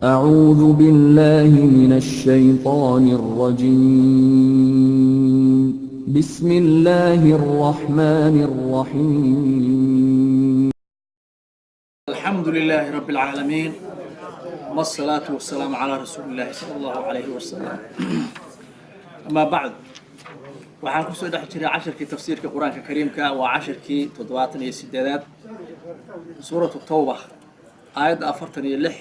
أعوذ بالله من الشيطان الرجيم بسم الله الرحمن الرحيم الحمد لله رب العالمين والصلاة والسلام على رسول الله صلى الله عليه وسلم أما بعد waxaan ku soo dhex jiray casharkii tafsiirka quraanka kariimka waa casharkii 78 suuratu tawbah aayadda 46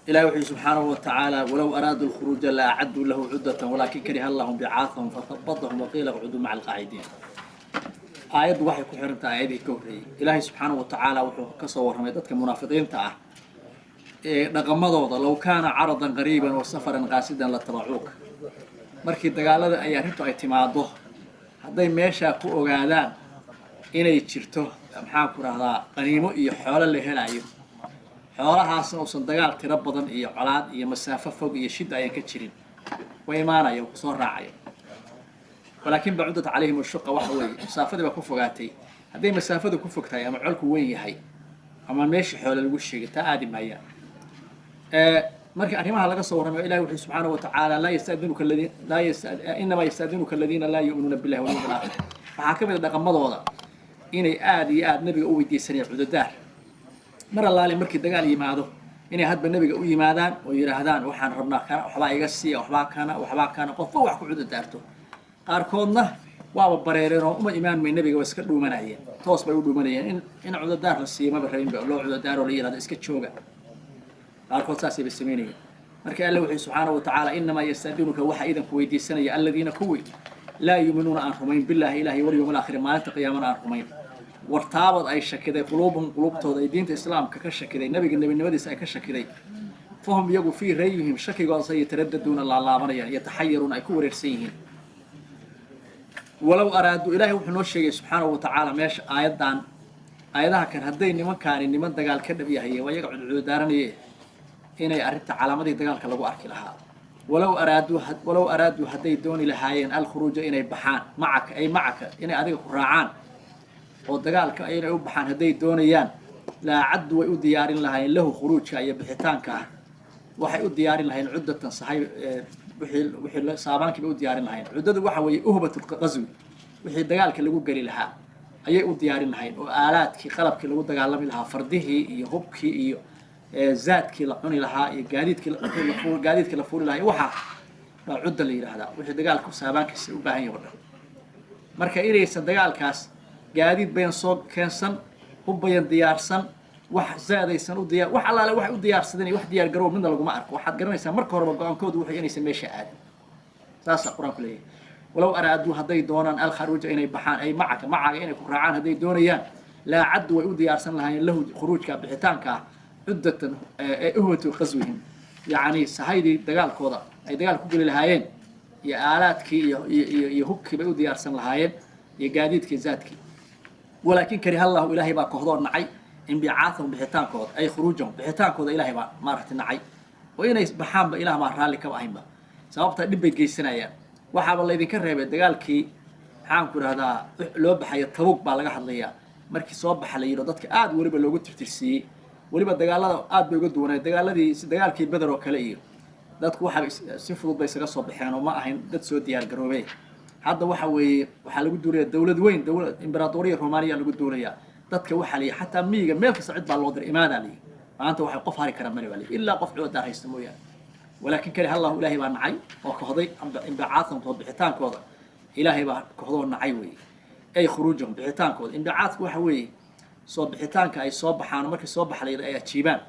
إلهي وحي سبحانه وتعالى ولو أرادوا الخروج لأعدوا له عدة ولكن كره الله بعاثهم فثبطهم وقيل اقعدوا مع القاعدين آيات waxay ku xiran tahay aayadii ka horeeyay Ilaahay subhanahu wa ta'ala wuxuu ka soo warramay dadka munaafiqiinta ah ee dhaqamadooda law kaana aradan qariiban wa safaran qaasidan la tabacuuk markii dagaalada ay arrintu ay timaado hadday meesha ku ogaadaan inay jirto maxaa ku raahdaa qaniimo iyo xoolo la helayo xoolahaasna uusan dagaal tiro badan iyo colaad iyo masaafo fog iyo shida ayaan ka jirin way imaanayo ku soo raacayo ولكن بعدت عليهم الشقة وحوي مسافة بقى كفوقاتي هذه مسافة كفوقتها أما علك وين هي أما ماشي حول الوش تأدي معي مركي أريمها لقى صورها من إلهي سبحانه وتعالى لا يستأذنك الذين إنما يستأذنك الذين لا يؤمنون بالله واليوم الآخر فحكم إذا قمضوا وضع إني آدي نبي أوي دي سريع عدد الدار مر الله لي مركي دقال يمادو إني هاد بالنبي أوي يمادان ويرهدان وحان ربنا كان وحبا يقسي وحبا كان قفوا وحكو عدد دارته qaarkoodna waaba bareereen oo uma imaanmay nabiga waa iska dhuumanayeen toos bay u dhuumanayeen in cudadaar la siiyay ma bareen ba loo cudadaar oo la yiraahdo iska jooga qaarkood saasay sameeyeen marka Allah wuxuu subhanahu wa ta'ala inma yastadinuka waxa idan ku weydiisanaya alladina kuwi la yu'minuna an rumayn billahi ilahi wal yawmil akhir maalinta qiyaamana an rumayn wartaabad ay shakiday qulubtooda ay diinta islaamka ka shakiday nabinimadiisa ay ka shakiday fahum yagu fi rayhim shakigood ay taraddaduna la laabanayaan yatahayyaruna ay ku wareersan yihiin ولو أرادوا إلهي وحنو شيء سبحانه وتعالى ماش آياتها كان هدي نمان كان نمان دقال كدب يهي ويقعد عدارني إني أردت علامة دقال كلاقو أركي لها ولو أرادوا هدي دوني لهايين الخروج إني بحان معك إني أديك راعان ودقال كأين بحان هدي دونيان لا عد ويؤ ديار لهاين له خروج كأي بحيتان كه وحيؤ ديار لهاين عدة صحيح وحي صابانك بيو ديارين لهين عدد waxa way uhbatu qazwi wixii dagaalka lagu gali lahaa ayay u diyaarin lahayn oo aalaadkii qalabkii lagu dagaalami lahaa fardihii iyo hubkii iyo zaadkii la cuni lahaa iyo gaadiidkii la fuuli lahaa waxa baa cudda la yiraahdaa wixii dagaalku saabaankiisa u baahan yahay marka inaysan dagaalkaas gaadiid bayan soo keensan hubbayan diyaarsan wax zaadaysan u diyaar wax allaale wax u diyaarsadeen wax diyaar garow midna lagu ma arko waxaad garanaysaa marka horeba go'aankoodu wuxuu inaysan meesha aadin saas quraanku leeyahay walaw araadu haday doonaan al kharuuj inay baxaan ay macaka inay ku raacaan haday doonayaan la cad way u diyaarsan lahaayeen lahu khuruujka bixitaanka uddatan uhwatu qaswihim yaani sahaydi dagaalkooda ay dagaal ku gali lahaayeen iyo aalaadkii iyo hubkii bay u diyaarsan lahaayeen iyo gaadiidkii zaadkii walakin kariha Allah ilaahi baa kooxdoon nacay إن بعاثهم بحيتان كود أي خروجهم بحيتان كود إلهي ما رح تنعي وإن يسبحان بإله ما رالي كم أهمه سببت نبي جيسنا يا وحاب الله يذكر هذا دجال كي حانكر هذا لو بحي الطوق بالغ حليا مركي صوب حلي ردتك قاعد وريب اللي قلت ترسي وريب الدجال هذا قاعد بيقدونه الدجال الذي دجال كي بدر وكليه ذاتك واحد سفر بيس قصب بحيان وما أهين ذات سود ديار جروبي هذا وحال قدورية الدولة وين دولة إمبراطورية رومانية اللي قدورية dadka waxa la xataa miiga meel ka socod baa loo diray imaada li maanta waxa qof hari kara mari wali illa qof cod haysto mooyaan walakin kale Allah ilaahi baa nacay oo ka hoday in baacaadkan tood bixitaankooda ilaahi baa ka hodoo nacay way ay khuruujum bixitaankooda in baacaadku waxa weey soo bixitaanka ay soo baxaan markii soo baxlayda ay ajiibaan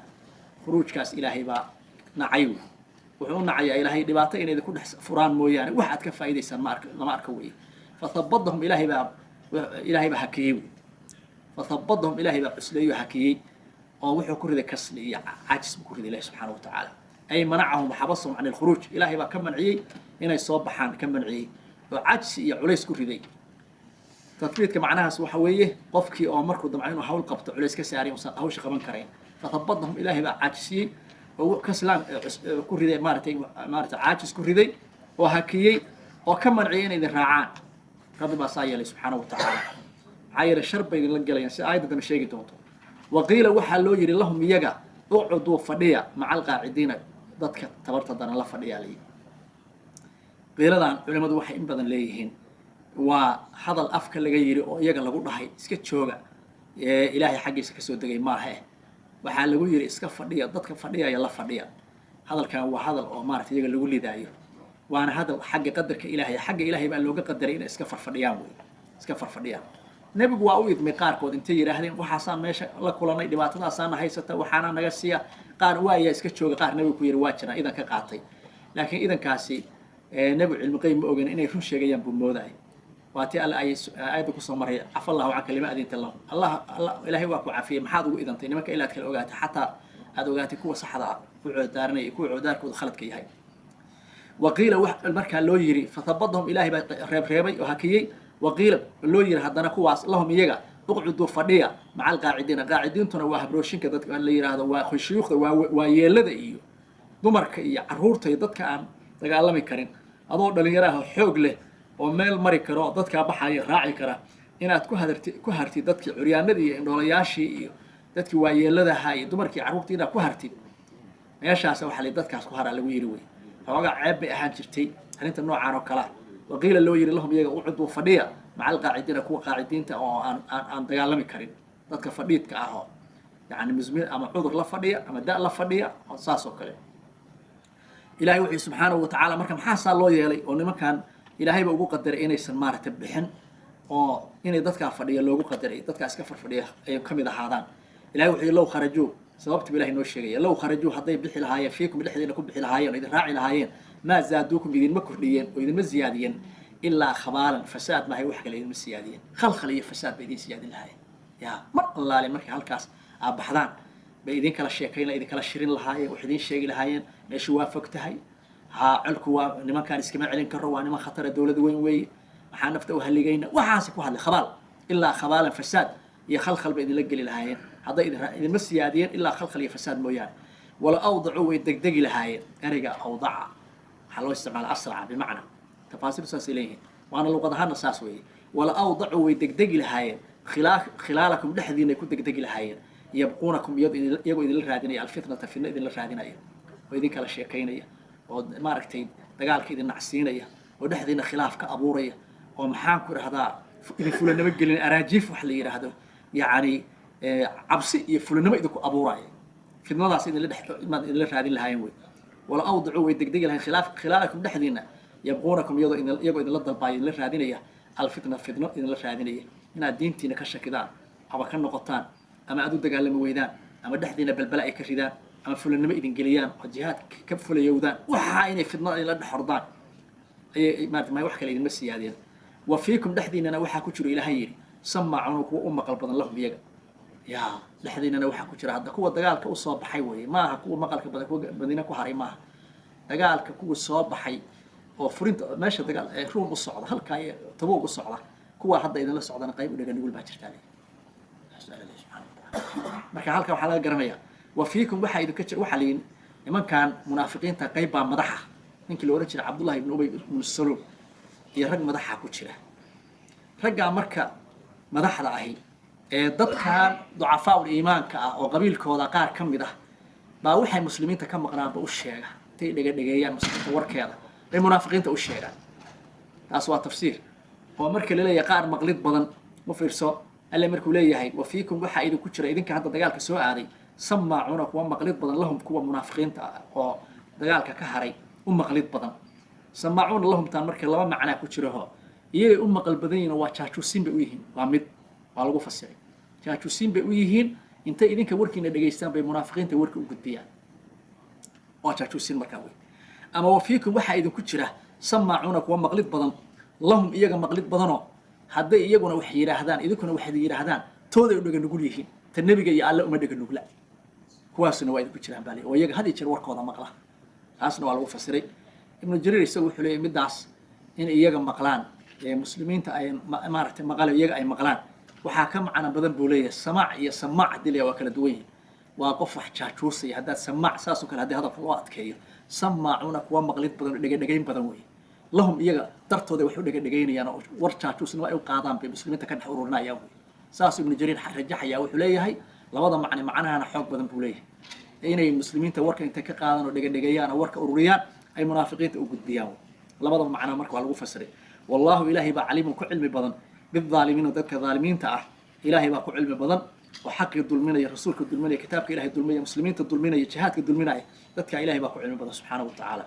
khuruujkaas ilaahi baa nacay wuxuu nacay ilaahi dhibaato inay ku dhex furaan mooyaan wax aad ka faa'iideysan lama arka way fathabbadhum ilaahi baa hakiyay فثبطهم إلهي بأسليه حكي أو وحو كرده كسل عاجز بكرده الله سبحانه وتعالى أي منعهم وحبسهم عن الخروج إلهي بقى كم منعي هنا يصوب بحان كم منعي وعاجز عليس كرده تثبيت كمعناها سوى حويه قفكي أو مركو دمعين وحاول قبط عليس كساري وهوش قبن كرين فثبطهم إلهي بقى عاجزي وكسلان كرده مارت عاجز كرده وحكي وكم منعيين إذا راعان رب بصايا الله سبحانه وتعالى عير الشرب بين الجلين آية ده مش يجي توتو وقيل وحلو يري لهم يجا uqcuduu fadhiya maca alqaacidiina dadka tabarta daran la fadhiyaa layihi qiiladan culimmadu waxay in badan leeyihiin waa hadal afka laga yiri oo iyaga lagu dhahay iska jooga ilaahay xaggiisa kasoo degay maahe waxaa lagu yiri iska fadhiya dadka fadhiyaya la fadhiya hadalkan waa hadal oo maaragtay iyaga lagu lidaayo waana hadal xagga qadarka ilaahay xagga ilaahay baa looga qadaray inay iska farfadhiyaan wey iska farfadhiyaan nebigu waa u idmay qaarkood intay yidhaahdeen waxaasaan meesha la kulanay dhibaatadaasaana haysata waxaana naga siiya qaar waayaa iska jooga qaar nebigu ku yidhi waa jiraan idan ka qaatay laakiin idankaasi nebigu cilmi qeyb ma ogeyn inay run sheegayaan buu moodaay waa tii alle ayay aayadda kusoo maray cafa allahu canka lima adinta lahum allah ilaahay waa ku cafiyey maxaad ugu idantay nimanka ilaad kala ogaatay xataa aad ogaatay kuwa saxda ah ku coodaaranaya kuwa coodaarkooda khaladka yahay waqiila markaa loo yiri fatabadahum ilaahay baa reebreebay oo hakiyey waqiila loo yiri haddana kuwaas lahum iyaga uqcuduu fadhiya maca alqaacidiina qaacidiintuna waa habrooshinka dadka la yidhaahdo waa khushuukhda waa yeelada iyo dumarka iyo caruurta iyo dadka aan dagaalami karin adoo dhalinyaraha xoog leh oo meel mari karo oo dadkaa baxaya raaci kara inaad ku hartid dadkii curyaanadii iyo indhoolayaashii iyo dadkii waayeeladaha iyo dumarkii carruurtii inaad ku hartid meeshaas waxaa la dadkaas ku haraa lagu yiri wey xoogaa ceeb bay ahaan jirtay arrinta noocaan oo kalea waqiila loo yiri lahum iyaga ucuduu fadhiya maca alqaacidiina kuwa qaacidiinta oo aan dagaalami karin dadka fadhiidka ah oo yani musmin ama cudur la fadhiya ama da la fadhiya oo saas oo kale ilaahay wuxuu subxaanahu watacaala marka maxaa saa loo yeelay oo nimankan ilaahayba ugu qadaray inaysan maaragtay bixin oo inay dadkaa fadhiya loogu qadaray dadkaa iska farfadhiya ay ka mid ahaadaan ilahay wuxuu yidhi low kharajuu sababtiibu ilahay noo sheegaya low kharajuu hadday bixi lahaayeen fiikum dhexdiina ku bixi lahaayeen oo idin raaci lahaayeen maa zaaduukum idinma kordhiyeen oo idinma ziyaadiyeen ilaa khabaalan fasaad maahay wax kale idinma siyaadiyeen khalkhal iyo fasaad bay idin siyaadin lahaayeen yaa mar allaale markay halkaas aad baxdaan bay idin kala sheekayn idin kala shirin lahaayeen wax idin sheegi lahaayeen meeshu waa fog tahay ها علكوا ونما كان يسكمع علين كروا ونما خطر الدولة وين وي محنا نفتح وهالليجينا وحاسك واحد خبال إلا خبالا فساد يخلخل بإذن لقي لهاين هذا إذا مس يادين إلا خلخل يفساد مويان ولا أوضعوا ويدقدق لهاين أرجع أوضع حلو استعمال أسرع بمعنى تفاصيل ساسليه وأنا لو قدها نساسوي ولا أوضعوا ويدقدق لهاين خلالكم لحدين يكون دقدق لهاين يبقونكم يجوا إذن الرادين الفتنة في إذن الرادين وإذن كلا شيء كينية oo maaragtay dagaalka idin nacsiinaya oo dhexdiina khilaaf ka abuuraya oo maxaan ku rahdaa idin fulanimo gelin araajiif wax la yiraahdo yaani cabsi iyo fulanimo idin ku abuuraya fidnadaas idin la raadin lahaayeen way wala awdacu way degdeg lahayn khilaalakum dhexdiina yabquunakum iyagoo idin la dalbaayay la raadinaya alfitna fidno idin la raadinaya inaad diintiina ka shakidaan ama ka noqotaan ama aad u dagaalami weydaan ama dhexdiina balbala ay ka ridaan ama fulanimo idin geliyaan oo jihaad ka fulayowdaan waxa inay fidno ay la dhaxordaan ay ma wax kale idin ma siyaadeen wa fiikum dhexdiinana waxa ku jiro ilaahay yiri sama'un kuwa u maqal badan lahum iyaga yaa dhexdiinana waxa ku jira hadda kuwa dagaalka u soo baxay weeye maaha kuwa maqalka badan kuwa badina ku haray maaha dagaalka kuwa soo baxay oo furinta meesha dagaal ay ruum u socda halka ay tabuug u socda kuwa hadda idin la socdana qayb u dhagan nugul baa jirtaa marka halka waxa laga garanayaa وفيكم واحد كتير وحلين لمن كان منافقين تقيبا مدحة يمكن لو رجل عبد الله بن أبي بن السلول يرجع مدحة كتيرة رجع مركا مدحة راهي ضد كان ضعفاء الإيمان وقبيل كولاقار كم ده باوحي المسلمين تكم قراب بوشيغا تي دغيان مسلمين وركيدا المنافقين توشيغا أسوا تفسير ومركا ليله يقار مقلد بدن مفيرسو الا مركو ليهي وفيكم waxa idin ku jira idinka hadda dagaalka soo aaday sama'una kuwa maqlid badan lahum kuwa munaafiqiinta oo dagaalka ka haray u maqlid badan sama'una lahum taan markii laba macna ku jiro iyay u maqal badan yihiin waa jaajuusin bay u yihiin waa mid waa lagu fasiray jaajuusin bay u yihiin inta idinka warkiina dhageystaan bay munaafiqiinta warka u gudbiyaan waa jaajuusin markaa way ama wafiikum waxa idin ku jira sama'una kuwa maqlid badan lahum iyaga maqlid badanoo hadday iyaguna wax yiraahdaan idinkuna wax yiraahdaan tooday u dhagan nugul yihiin ta nabiga iyo alla uma dhagan nugla kuwaasna waa idinku jiraan baali oo iyaga had iyo jeer warkooda maqla taasna waa lagu fasiray ibnu jariir isagu wuxuu leeyahay midaas in iyaga maqlaan ee muslimiinta ay maaragtay maqal iyaga ay maqlaan waxaa ka macna badan buu leeyahay samaac iyo samaac dilay waa kala duwan yihiin waa qof wax jaajuusay haddaad samaac saas oo kale haddii hadalka loo adkeeyo samaacuna kuwa maqlid badan dhagayn badan weeye lahum iyaga dartooda wax u dhagaynayaan oo war jaajuusna waa ay u qaadaan bay muslimiinta ka dhex ururinayaan saas ibnu jariir rajaxaya wuxuu leeyahay labada macne macnaana xoog badan buu leeyahay inay muslimiinta warka inta ka qaadaan oo dhegayaan oo warka ururiyaan ay munaafiqiinta u gudbiyaan labada macna marka waa lagu fasiray wallahu ilaahi ba caliim ku cilmi badan bidaalimiin dadka zaalimiinta ah ilaahi ba ku cilmi badan oo xaqi dulminaya rasuulka dulminaya kitaabka ilaahi dulminaya muslimiinta dulminaya jihaadka dulminaya dadka ilaahi ba ku cilmi badan subhanahu wa ta'ala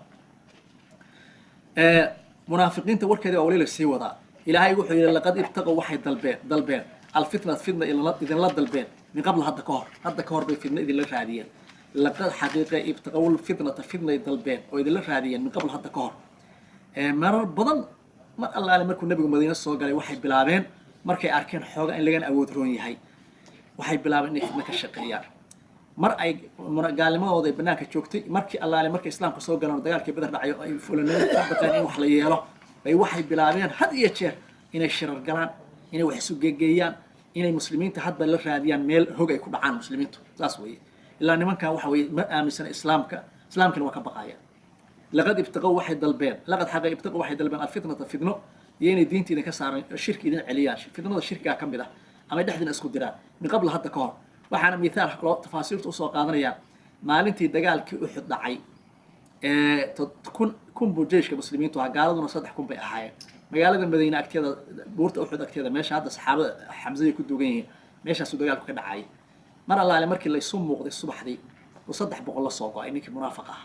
munaafiqiinta warkeeda waa wali la sii wadaa ilaahay wuxuu yiri laqad ibtaqaw waxay dalbeen الفتنة فتنة إذا لا دلبين من قبل هذا كهر بفتنة إذا لا راديا لقد حقيقة ابتغوا الفتنة فتنة دلبين وإذا لا راديا من قبل هذا كهر مرة بدل ما الله على مركو النبي مدينة الصوغ قال وحي بلابين مركي أركان حوغا إن لغان أود روني هاي وحي بلابين إن فتنة كالشقيار مر أي قال ما وضي بناك تشوكتي مركي الله على مركي إسلام كصوغ قال ودقال كي بدر دعي فلانين تبقى وحليه له أي وحي بلابين هذا يتشير إن الشرر قالان inay wax isu geeyaan inay muslimiinta hadba la raadiyaan meel hog ay ku dhacaan muslimiintu saas weeye ilaa nimankan waxa weeye ma aaminsan islaamkana waa ka baqaya laqad ibtaqaw waxay dalbeen laqad xaqay ibtaqaw waxay dalbeen alfitnata fitno yeena diintiina ka saaran shirki idin celiyaan fitnada shirkiga ka mid ah ama dhexdina isku diraan min qabl hadda ka hor waxaana miisaal loo tafaasiirta soo qaadanaya maalintii dagaalkii Uhud dhacay kun bujeeshka muslimiintu gaaladuna 3,000 bay ahaayeen magaalada Madiina agteeda buurta Uhud agteeda meesha hadda saxaabada Xamza ku duugan yihiin meeshaas uu dagaalku ka dhacay mar allaale markii la isu muuqday subaxdii oo 300 la soo go'ay ninkii munaafiq ah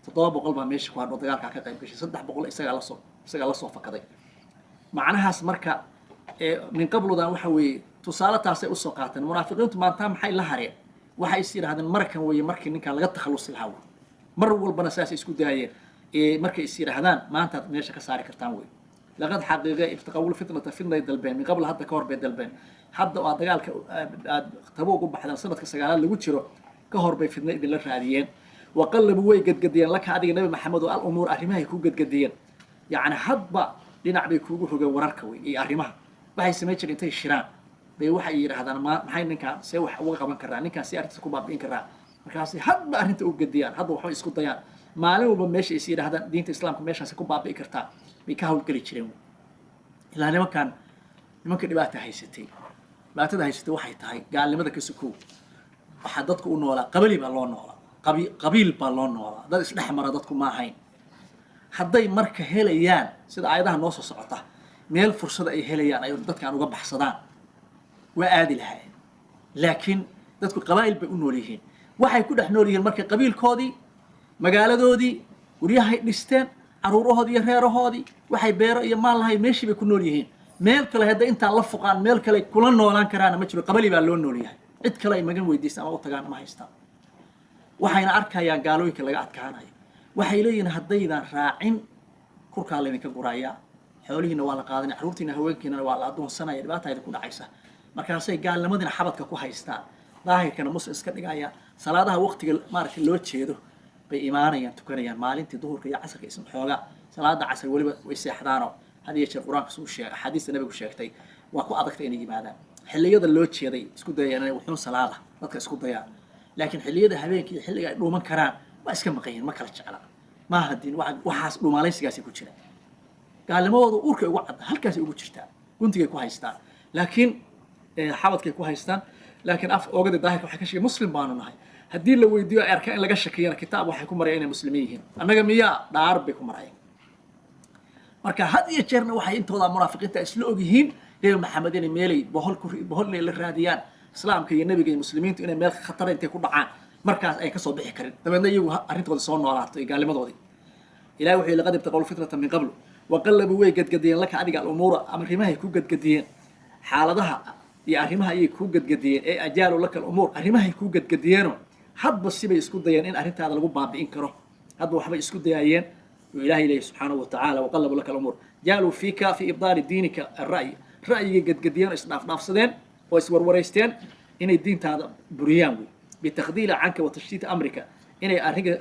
700 baa meesha ku hadho dagaalka ka qayb gashay 300 isaga la soo fakaday macnahaas marka min qabludan waxa weeye tusaale taasay u soo qaateen munaafiqiintu maanta maxay la hareen waxay is yiraahdeen markan weeye markii ninka laga takhalusi lahaa mar walbana saas isku daayeen markay is yiraahdaan maanta meesha ka saari kartaan weeye لقد حقيقة ابتقوا الفتنة فتنة دلبين من قبل حتى كهر بين دلبين حتى وعدقال تبوق بحدا سنة كسجالات اللي وتشرو كهر بين فتنة دل الراديين وقلبوا وي قد قديان لك هذه النبي محمد والأمور أرمها يكون قد قديان يعني حضبة لنعب يكون هو وركوي أرمها بحيث ما يصير ينتهي الشران بيوحي هذا ما حي نكا سوى وقع من كران نكا سيارة سكوب بين كران مركاسي حضبة أنت قديان حضبة وحوي يسكت ضيان ما له بمشي يصير هذا دين الإسلام كمشي سكوب بين كرتان بيكهول كل شيء إلا أنا ممكن دبعت هيستي دبعت هيستي واحد هاي قال لي ماذا كسكو وحدتكم إنه ولا قبيل بالله ولا قبيل بالله ولا ده إسلام مرادتكم ما هين حدي مركه هليان سيد عيدها نص صعطة ميل فرصة أي هليان أي ردت كانوا قبح صدان وعادل هاي لكن ردتكم قبائل بيقولوا ليهين واحد يكون إحنا ليه المركه قبيل كودي مقالة دودي وريها لستان عروره هذه ريره هذه waxay beero iyo maal lahay meeshii bay ku nool yihiin meel kale hadda inta la fuqaan meel kale kula noolaan karaan ma jiro qabali baa loo nool yahay cid kale ay magan weydiisay ama u tagaan ma haystaan waxayna arkayaan gaalooyinka laga adkaanayo waxay leeyihiin haddaydan raacin kurka la idinka guraya xoolihiina waa la qaadanay caruurtiina haweenkiina waa la adoonsanaya dhibaatayda ku dhacaysa markaasay gaalnimadina xabadka ku haystaan daahirkana muslim iska dhigaya salaadaha waqtiga maarka loo jeedo bay imaanayaan tukanayaan maalintii duhurka iyo casarka isma xooga salaada casar waliba way seexdaano hadii jeer quraanka soo sheegay xadiis nabigu sheegtay waa ku adagtay inay yimaadaan xilliyada loo jeeday isku dayayaan inay wuxuu salaada dadka isku dayaan laakiin xilliyada habeenkii xilliga ay dhuuman karaan waa iska maqayeen ma kala jecla ma hadin waxaas dhuumaalaysigaas ku jira gaalnimadooda uurka ugu cad halkaas ugu jirtaa guntigay ku haystaan laakiin xabadkay ku haystaan laakiin af oogada daahirka waxa ka sheegay muslim baanu nahay haddii la weydiiyo arka in laga shakiyana kitaab waxay ku marayeen inay muslimiin yihiin annaga miyaa dhaar bay ku marayeen marka had iyo jeerna waxay intooda munaafiqiinta isla og yihiin reer maxamed inay meelay bohol la raadiyaan islaamka iyo nabiga iyo muslimiintu inay meel khatar intay ku dhacaan markaas ay ka soo bixi karin dabeedna iyagu arrintooda soo noolaato iyo gaalimadoodii ilaahay wuxuu laqad ibtaqaw fitnatan min qabl wa qallabu way gadgadiyeen laka adiga al-umuura amrimahay ku gadgadiyeen xaaladaha iyo arrimaha ay ku gadgadiyeen ee ajaalu laka al-umuur arrimahay ku gadgadiyeen hadba sibay isku dayeen in arrintaada lagu baabi'in karo hadba waxbay isku dayayeen وإلهي إليه سبحانه وتعالى وقلب لك الأمور جالوا فيك في إبطال دينك الرأي رأي قد قديان إصناف نافصدين وإسور وريستين إن الدين هذا بريانوي بتخذيل عنك وتشتيت أمريكا إن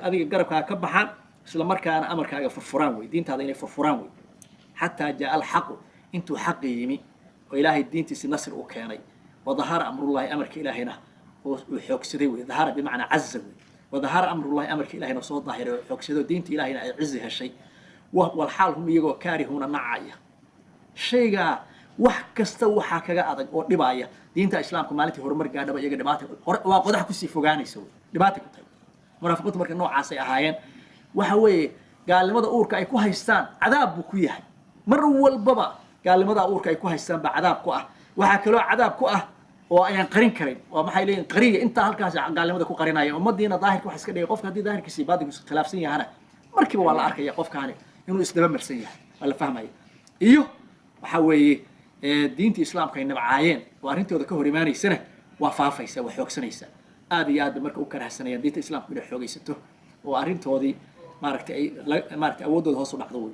أذيك قربك كبحان سلمرك أنا أمرك فرفرانوي دين هذا إني فرفرانوي حتى جاء الحق أنتو حق يمي وإلهي الدين تسي نصر وكاني وظهر أمر الله أمرك إلهنا وحكسدوي ظهر بمعنى عزوي وظهر أمر الله أمرك إلهنا صوت ظاهر حكسدو دينتي إلهنا عزها الشيء والحال هم يجوا كارهون نعاية شيء wax kasta waxa kaga adag oo dhibaya diinta islaamka maalintii horumar gaadhaba iyaga dhibaato waa qodax ku sii fogaanayso dhibaato ku tahay munaafiqiintu marka noocaasay ahaayeen waxa weeye gaalnimada uurka ay ku haystaan cadaab buu ku yahay mar walbaba gaalnimada uurka ay ku haystaan baa cadaab ku ah waxaa kaloo cadaab ku ah oo ayaan qarin karin waa maxay leeyihiin qariya intaa halkaas gaalnimada ku qarinaya ummadiina daahirka wax iska dhigay qofka haddii daahirkiisa iyo baadinkiisa khilaafsan yahana markiiba waa la arkaya qofkaani inuu isdaba marsan yahay waa la fahmaya iyo waxa weeye diinta islaamka ay nabcaayeen oo arrintooda ka hor imaanaysana waa faafaysa waa xoogsanaysa aad iyo aad marka u karahsanayaan diinta islaamku inay xoogaysato oo arrintoodii maaragtay ay maaragtay awooddooda hoos u dhacdo wey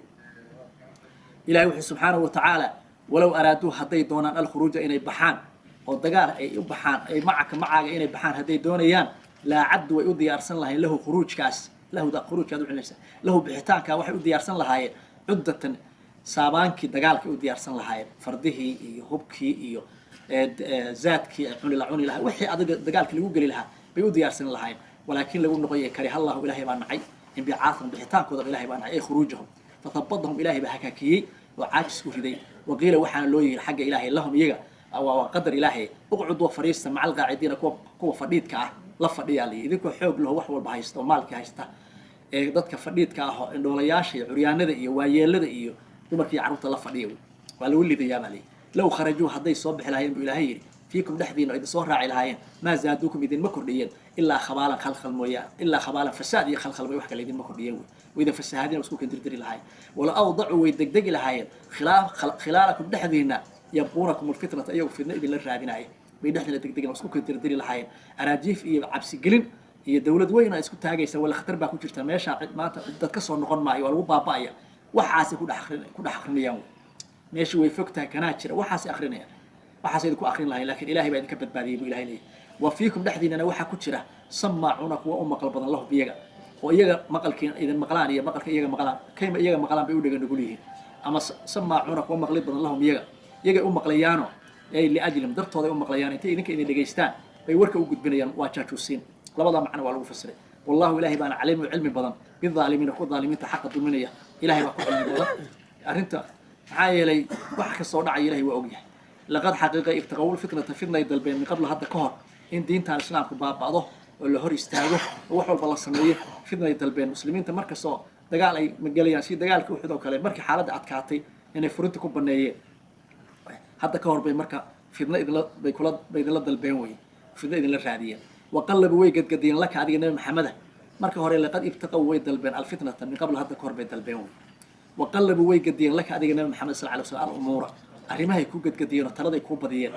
ilaahay wuxuu subxaanahu watacaala walow araaduu hadday doonaan alkhuruuja inay baxaan oo dagaal ay u baxaan ay macaaga inay baxaan hadday doonayaan laa caddu way u diyaarsan lahayn lahu khuruujkaas khuruujkaad uxinaysa lahu bixitaankaa waxay u diyaarsan lahaayeen cuddatan saabaankii dagaalkay u diyaarsan lahaayeen fardihii iyo hubkii iyo zaadkii la cuni lahaa wixii adiga dagaalkii lagu geli lahaa bay u diyaarsan lahaayeen walaakiin lagu noqoyay kariha allahu ilaahay baa nacay inbicaatan bixitaankooda ilaahay baa nacay ay khuruujahum fatabadahum ilaahay baa hakaakiyey oo caajis ku riday waqiila waxaana loo yiri xagga ilaahay lahum iyaga waa qadar ilaahay uqcud wa fariista maca alqaacidiina kuwa fadhiidka ah la fadhiyaa la idinkoo xoog laho wax walba haysta oo maalkii haysta ee dadka fadhiidka ah oo indhoolayaasha iyo curyaanada iyo waayeelada iyo dumarkii carruurta la fadhiya waa lagu lidayaa baa layidhi low kharajuu hadday soo bixi lahaayeen buu ilaahay yidhi fiikum dhexdiina oo idin soo raaci lahaayeen maa zaaduukum idinma kordhiyeen ilaa khabaalan khalkhal mooyaan ilaa khabaalan fasaad iyo khalkhal bay wax kale idinma kordhiyeen waydan fasahaadina isku kandirdiri lahaayeen wala awdacuu way degdegi lahaayeen khilaalakum dhexdiina yabquunakum alfitnata iyagoo fidna idinla raadinaaya bay dhexdiina degdegina isku kandirdiri lahaayeen araajiif iyo cabsigelin iyo dawlad weyn ay isku taagaysa wala khatar baa ku jirta meesha maanta dad ka soo noqon maayo waa lagu baaba'aya waxaasay ku dhex akrinayaan meesha way fog tahay kanaa jira waxaasay akrinayaan waxaasay idinku akrin lahayn laakiin ilaahay baa idinka badbaadiyey buu ilahay leeyahy wa fiikum dhexdiinana waxaa ku jira samaacuuna kuwa u maqal badan lahu biyaga oo iyaga maqalkiina idin maqlaan iyo maqalka iyaga maqlaan kayma iyaga maqlaan bay u dhega nugul yihiin ama samaacuuna kuwa maqli badan lahum iyagay u maqlayaano ay liajlim dartooday u maqlayaan intay idinka idin dhegaystaan bay warka u gudbinayaan waa jaajuusiin labada macno waa lagu fasiray wallahu ilaahay baana caliimu cilmi badan bidaalimiina kuwa daalimiinta xaqa dulminaya ilaahay baa ku cilmi badan arrinta maxaa yeelay wax kastoo dhacaya ilaahay waa ogyahay laqad xaqiiqa ibtaqaw lfitnata fitnay dalbeen min qabla hadda ka hor in diintan islaamku baaba'do oo la hor istaago oo wax walba la sameeyo fitnay dalbeen muslimiinta markastoo dagaal ay magalayaan si dagaalka uxud oo kale markii xaaladda adkaatay inay furinta ku baneeyeen hadda ka hor bay marka fidna bay idinla dalbeen weye fidna idinla raadiyeen waqallabu way gadgadiyeen laka adiga nabi maxameda marka hore laqad ibtaqaw way dalbeen alfitnata min qabla hadda ka hor bay dalbeen weye waqallabu way gadiyeen laka adiga nabi maxamed sal alay slam alumuura arrimahay ku gadgadiyeen oo taladay kuu badiyeen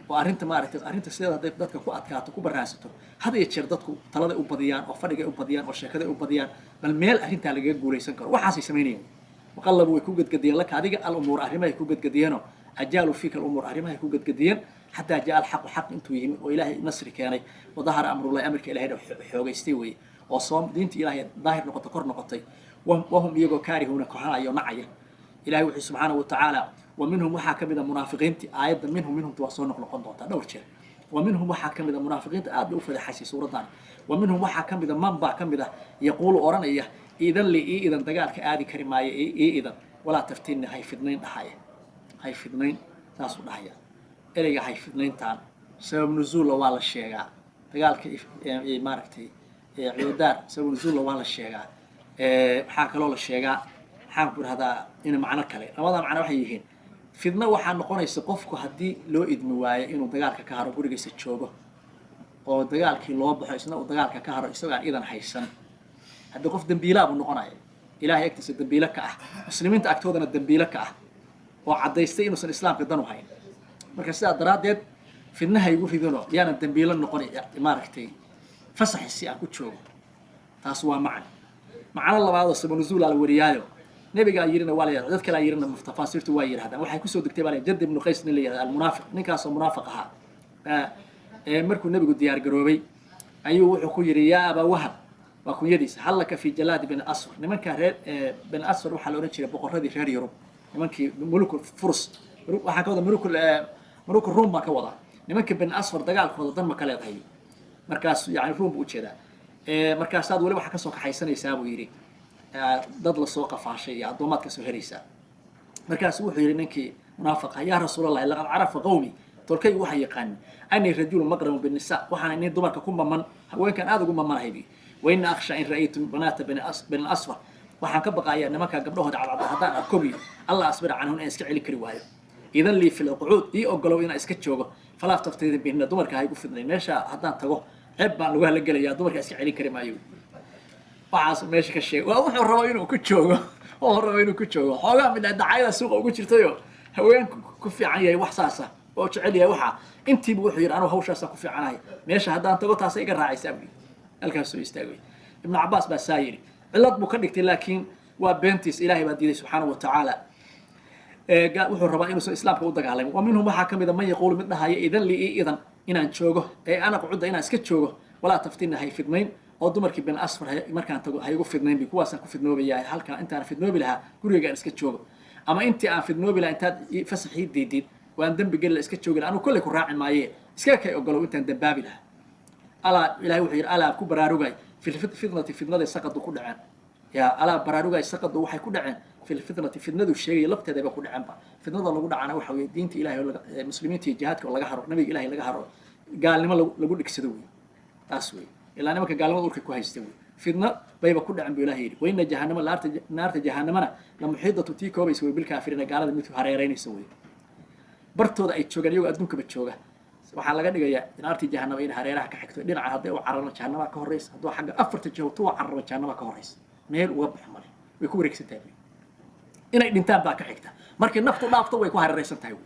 oo arrinta maaragtay arrinta sideeda hadday dadka ku adkaato ku baraansato had iyo jeer dadku taladay u badiyaan oo fadhigay u badiyaan oo sheekaday u badiyaan bal meel arrintaa lagaga guulaysan karo waxaasay samaynayeen waqallabu way ku gadgadiyeen laka adiga alumuura arrimahay ku gadgadiyeenoo ajaaluu fiika alumuur arrimahay ku gadgadiyeen xataa jaa alxaqu xaq intuu yimi oo ilaahay nasri keenay wadahara amrullahi amarka ilahayna xoogaystay weye oo soom diinta ilaahay daahir noqotay kor noqotay wahum iyagoo kaarihuuna kohanayo nacaya ilahay wuxuu subxaanahu watacaala wa minhum waxaa ka mid a munaafiqiintii aayadda minhumta waa soo noqnoqon doontaa dhowr jeer wa minhum waxaa ka mid a munaafiqiinta aad bay u fadaxaysay suuraddan wa minhum waxaa ka mid a man baa ka mid ah yaquulu odhanaya iidan li ii idan dagaalka aadi kari maayo ii idan walaa taftiinni hay fidnayn dhahaya hay fidnayn saasuu dhahaya ereyga hay fidnayntaan sabab nuzuulla waa la sheegaa dagaalka maaragtay cuudaar sabab nuzuulla waa la sheegaa waxaa kaloo la sheegaa maxaan ku rahdaa in macno kale labada macno waxay yihiin fidna waxaa noqonaysa qofku haddii loo idmi waayo inuu dagaalka ka haro gurigiisa joogo oo dagaalkii loo baxo isna uu dagaalka ka haro isagoo aan idan haysan haddii qof dembiilaa buu noqonaya ilaahay agtiisa dembiilo ka ah muslimiinta agtoodana dembiilo ka ah oo caddaystay inuusan islaamka dan u hayn marka sidaa daraaddeed fidnaha igu ridano yaanan dembiilo noqon maaragtay fasaxi si aan ku joogo taas waa macno labaadoo sabanuzuul ala wariyaayo nebigaa yirina waa la yidhahda dad kalaa yirina tafaasiirtu waa yidhahdaan waxay kusoo degtay baa la jadd ibnu qays nin la yidhahda almunaafiq ninkaasoo munaafiq ahaa markuu nebigu diyaar garoobay ayuu wuxuu ku yidhi yaa abaa wahab waa kunyadiisa hallaka fi jalaadi bin asfar nimankaa reer bin asfar waxaa la odhan jiray boqorradii reer yurub nimankii mulukul furs waxaan ka wada mulukul ruum baan ka wadaa nimankii bin asfar dagaalkooda dan ma ka leedahay markaas yani ruum buu ujeedaa markaasaad weli waxaa kasoo kaxaysanaysaa buu yidhi dad lasoo qafaashay iyo addoomaad kasoo heraysaa markaasu wuxuu yidhi ninkii munaafiqa yaa rasuulallahi laqad carafa qawmi tolkaygu waxay yaqaanin ani rajulu maqramu binnisaa waxaana nin dumarka ku maman haweenkan aada ugu mamanahay وإن أخشى إن رأيت بنات بن الأصفر waxaan ka baqayaa nimanka gabdhahooda cadcad haddaan arko biyo allah asbir canhum in iska celi kari waayo idan lii fil quud ii ogolow inaan iska joogo falaaf taftiidin bihna dumarka hay ku fidnay meesha haddaan tago ceeb baan lagu hala gelayaa dumarka iska celi kari maayo waxaas meesha ka sheeg waa wuxuu rabo inuu ku joogo oo rabo inuu ku joogo xoogaa mid dacayada suuqa ugu jirtayo haweenku ku fiican yahay wax saasa oo jecel yahay waxa intiiba wuxuu yiri anigu hawshaas ku fiicanahay meesha haddaan tago taas iga raacaysaa halkaas soo istaagay ibn Abbas baa saayiri cilad buu ka dhigtay laakiin waa beentiis ilaahay baa diiday subxaanahu wa tacaala wuxuu rabaa inuusan islaamka u dagaalamo wa minhum waxaa ka mid a man yaquulu mid dhahaya idan lii idan inaan joogo ana qucudda inaan iska joogo walaa taftinna hay fidnayn oo dumarkii bin asfar markaan tago hay ugu fidnayn bi kuwaasaan ku fidnoobayaa halkaa intaan fidnoobi lahaa guriga aan iska joogo ama intii aan fidnoobi lahaa intaad fasaxii diidid waan dembi geli iska joogi lahaa anu kolley ku raaci maaye iska kay ogolow intaan dambaabi lahaa alaa ilaahay wuxuu yidhi alaa ku baraarugay في الفتنة فتنة سقط كل عام يا على براروجا سقط وحي كل عام في الفتنة فتنة الشيء لبت هذا بكل عام فتنة الله قد عنا وحوي دين إلهي المسلمين تجاهك ولا جهر نبي إلهي لا جهر قال لما لو لك سدوي أسوي إلا أنا ما قال لما أقولك كويس تسوي فتنة بيبقى كل عام بإلهي وإن جهنم نار جهنم لما حيضة تيكو بيسوي بالكافرين قال هذا مثل هريرين يسوي برتو ذا يتشوجر يو أدنك بتشوجه waxaa laga dhigayaa in arti jahannama in hareeraha ka xigto dhinaca haday u cararno jahannama ka horeys haduu xagga afarta jawto u cararo jahannama ka horeys meel uga baxmay way ku wareegsantahay inay dhintaan baa ka xigta markii naftu dhaafto way ku hareeraysan tahay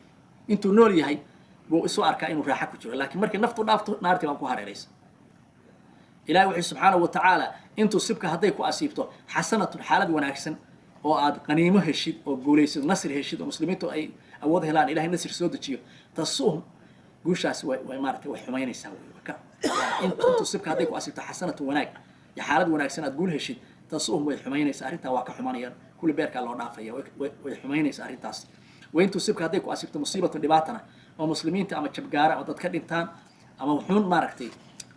intuu nool yahay buu isu arkaa inuu raaxo ku jiro laakiin markii naftu dhaafto naartii baa ku hareeraysan ilaahay wuxuu subxaanahu wa tacaala intuu sibka hadday ku asiibto xasanatun xaalad wanaagsan oo aad qaniimo heshid oo guulaysid nasri heshid oo muslimiintu ay awood helaan ilaahay nasri soo dejiyo tasuhum guushaas way maartay way xumaynaysaa intuu sibka hadday ku asibto xasanatu wanaag ya xaalad wanaagsan aad guul heshid tasuhum way xumaynaysaa arrintaa waa ka xumanayaan kulli beerkaa loo dhaafaya way xumaynaysaa arrintaas waintuu sibka hadday ku asibto musiibatu dhibaatana oo muslimiinta ama jabgaara oo dad ka dhintaan ama wuxuun maaragtay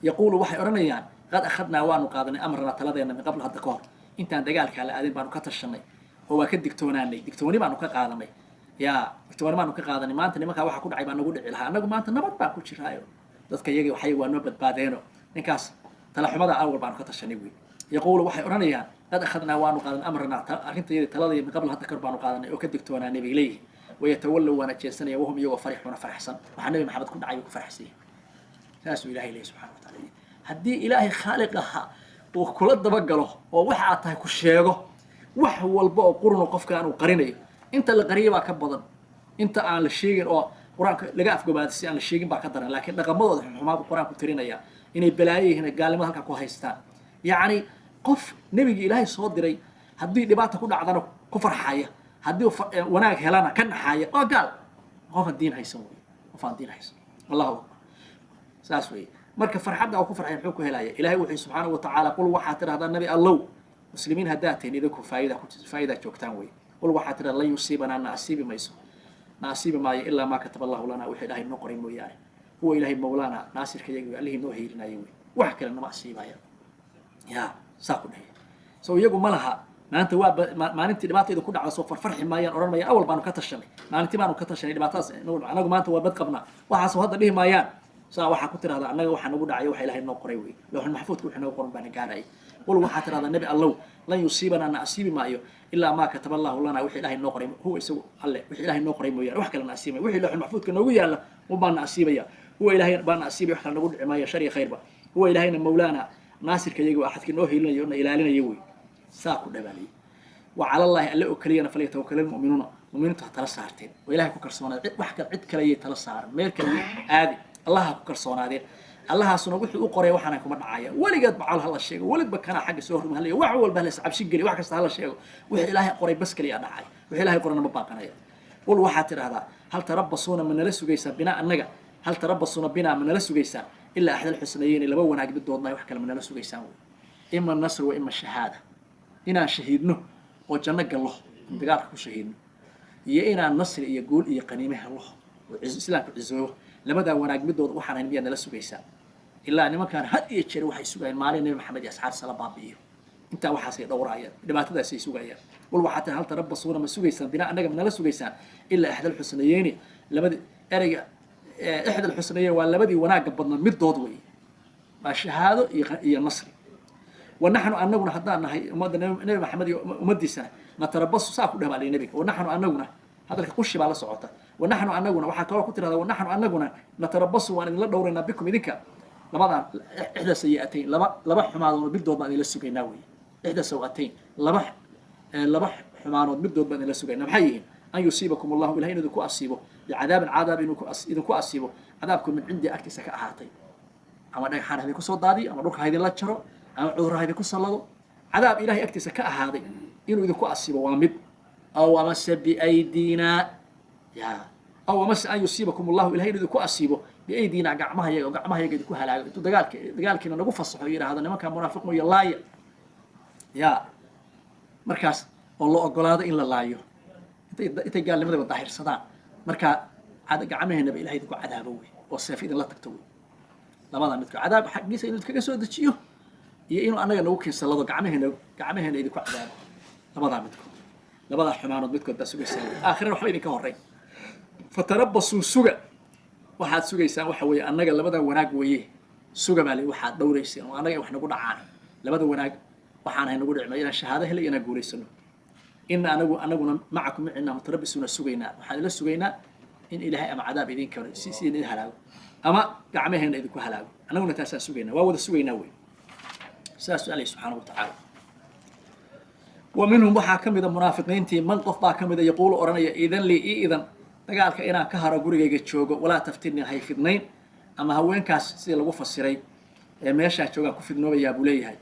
yaquulu waxay odhanayaan qad akhadnaa waanu qaadanay amrana taladeena min qabl hadda ka hor intaan dagaalkaa la aadin baanu ka tashanay oo waa ka digtoonaanay digtooni baanu ka qaadanay yaa digtooni baanu ka qaadanay maanta nimankaa waxa ku dhacay baa nagu dhici lahaa annagu maanta nabad baan ku jiraayo dadka iyaga waxay waa noo badbaadeeno ninkaas talaxumada awal baanu ka tashanay wey yaquulu waxay odhanayaan qad akhadnaa waanu qaadanay amrana arrintayada taladeeda min qabl hadda ka hor baanu qaadanay oo ka digtoonaanay bay leeyihin ويتولوا وانا جيسانيا وهم يوغا فرحون فرحسن وحا نبي محمد كن دعاي كفرحسيه ساسو إلهي ليه سبحانه وتعالى هدي إلهي خالقها وكل دبقله ووحا عطاه كشيغو وح والبا قرن وقف كانوا قرينيو انت اللي قريبا كبدن انت aan la sheegin oo quraanka laga afgobaadisay aan la sheegin baa ka daran laakiin dhaqamadooda xumaad quraanku tirinaya inay balaayihiin gaalnimada halka ku haystaan yaani qof nabiga Ilaahay soo diray hadii dhibaato ku dhacdana ku farxaya hadii wanaag helana ka naxaya oo gaal qof diin haysan way qof diin haysan Allahu akbar saas way marka farxadda oo ku farxay wuxuu ku helaya Ilaahay wuxuu subhanahu wa ta'ala qul waxa tiraahdaa nabi Allah muslimiin hadaateen idinku faayida joogtaan way qul waxa tiraahdaa la yusiibana nasiibi mayso ناصيب ما إلا ما كتب الله لنا وحي إلهي نقرين وياه هو إلهي مولانا ناصر كيجي عليه نوهي لنا يوي وحكي لنا ناصيب يا ساقو ده سو يجو ملها ما أنت ما أنت دبعت إذا كنا على صفر فرح ما ينقرن ما أول بانو كتشني ما أنت بانو كتشني دبعتاس نقول أنا ما أنت وبد قبنا وحاسو هذا به ما ين سا وح كتر هذا أنا وح نقول عيو وحي إلهي نقرين وي لو إحنا محفوظ كل إحنا نقرن بين جاري قول وح ترى هذا النبي الله لن يصيبنا نصيب ما يو إلا ما كتب الله لنا وحي إلهي نقرين هو يسوي الله وحي إلهي نقرين ويا وح كلنا نصيب وحي لو إحنا محفوظ كنا ويا لا وبان نصيب يا هو إلهي بان نصيب وإحنا نقول ما يشري خير با هو إلهينا مولانا ناصر كيجي واحد كنا هي لنا إلهنا يوي ساقو دبالي وعلى الله ألا أكلينا فليتوكل المؤمنون مؤمنون تحت رصارتين وإلهي كرسونا وحكى عد كليه تلصار ميرك عادي الله كرسونا دي الله سنة وحي أقرأ وحنا كمان معايا ولقد بعال هلا الشيء ولد بكنا حق سهر من هلا وعول بهلس عب شجري وحكى هلا الشيء وحي إلهي قرأ بس كليه دعاي وحي إلهي قرأنا مباقنا يا قول وحاتر هذا هل تربصونا من رسو جيسا بناء النجا هل تربصونا بنا من رسو جيسا إلا أحد الحسنيين اللي بونا عقد الدودنا وحكى من رسو جيسا إما النصر وإما الشهادة إنا شهيدنا وجنك الله دقارك شهيدنا يا إنا النصر يقول يا قنيمه الله وعز إسلام عزوه لما دا وناق مدود وحنا نبي أن لسه بيسا إلا أن ما كان هدي يشتري وحي سوقين مالي النبي محمد أسعار صلى بابيه أنت وحاسي دورايا لما تدا سي سوقين والوحات هل تربصونا من سوقيسان بناء أنك من لسه بيسان إلا إحدى الحسنيين لما أرجع إحدى الحسنيين ولا بدي وناق بدنا مدود وي ما شهاده يا النصر ونحن أنغنا حدانا هي نبي محمد أمدي سنة نتربص ساكو ده على النبي ونحن أنغنا هذا الكوشي على صعوته ونحن أنغنا وحكوا كتير هذا ونحن أنغنا نتربص وأن لا دورنا بكم ذيك لبعض إحدى سيئتين لبح حمار بدو بعد إلى السجناوي إحدى سوءتين لبح حمار بدو بعد إلى السجناوي حيين أن يصيبكم الله إلى إنه ذكوا أصيبه بعذاب إنه كوا أصيبه عذابكم من عندي أكتسك أحاطي أما ده حال هذه كسر دادي أما روح هذه لا تشرو أما عذر هذه كسر الله عذاب إلهي أكتسك أحاطي إنه ذكوا أصيبه وامد أو أمس بأيدينا يا أو أمس أن يصيبكم الله إلى إنه ذكوا أصيبه بأيدينا قعمها يقدكوا هلا دجال كنا نقول فصحوا هذا ما كان منافق يلاي يا مركز والله أقول هذا إلا لايو أنت قال لماذا بتطهر صدام مركز عاد قعمه النبي إلهي ذكوا عذابه والسفيد الله تكتوي لما ذا عذاب حق جيس إنه تكسر دشيو يإنه أنا نوكي صلاة قعمه هنا ذكوا عذابه لما ذا لما ذا حمانة بتكون تسوق السنة آخر وحيد كهرين فتربصوا سوق واحد سوق يسان وحوي أنا قال لبدا وناق ويه سوق مالي واحد دوري يسان وأنا وإحنا نقول عانه لبدا وناق وحنا نقول عملنا الشهادة هلا أنا أقول يسنو إن أنا معكم معنا متربصون سوقينا وحنا لا سوقينا إن إلهي أما عذاب يدين كون سين هلاو أما قعمه هنا إذا كهلاو أنا قلنا تأسس سوقينا وأود سوقينا وين سأس عليه سبحانه وتعالى ومنهم وحاكم إذا منافقين تي من قف باكم إذا يقول أرني إذن لي إذن dagaalka inaan ka haro gurigayga joogo walaa taftiinni hay fidnayn ama haweenkaas sida lagu fasiray ee meesha jooga ku fidnoobayaa buu leeyahay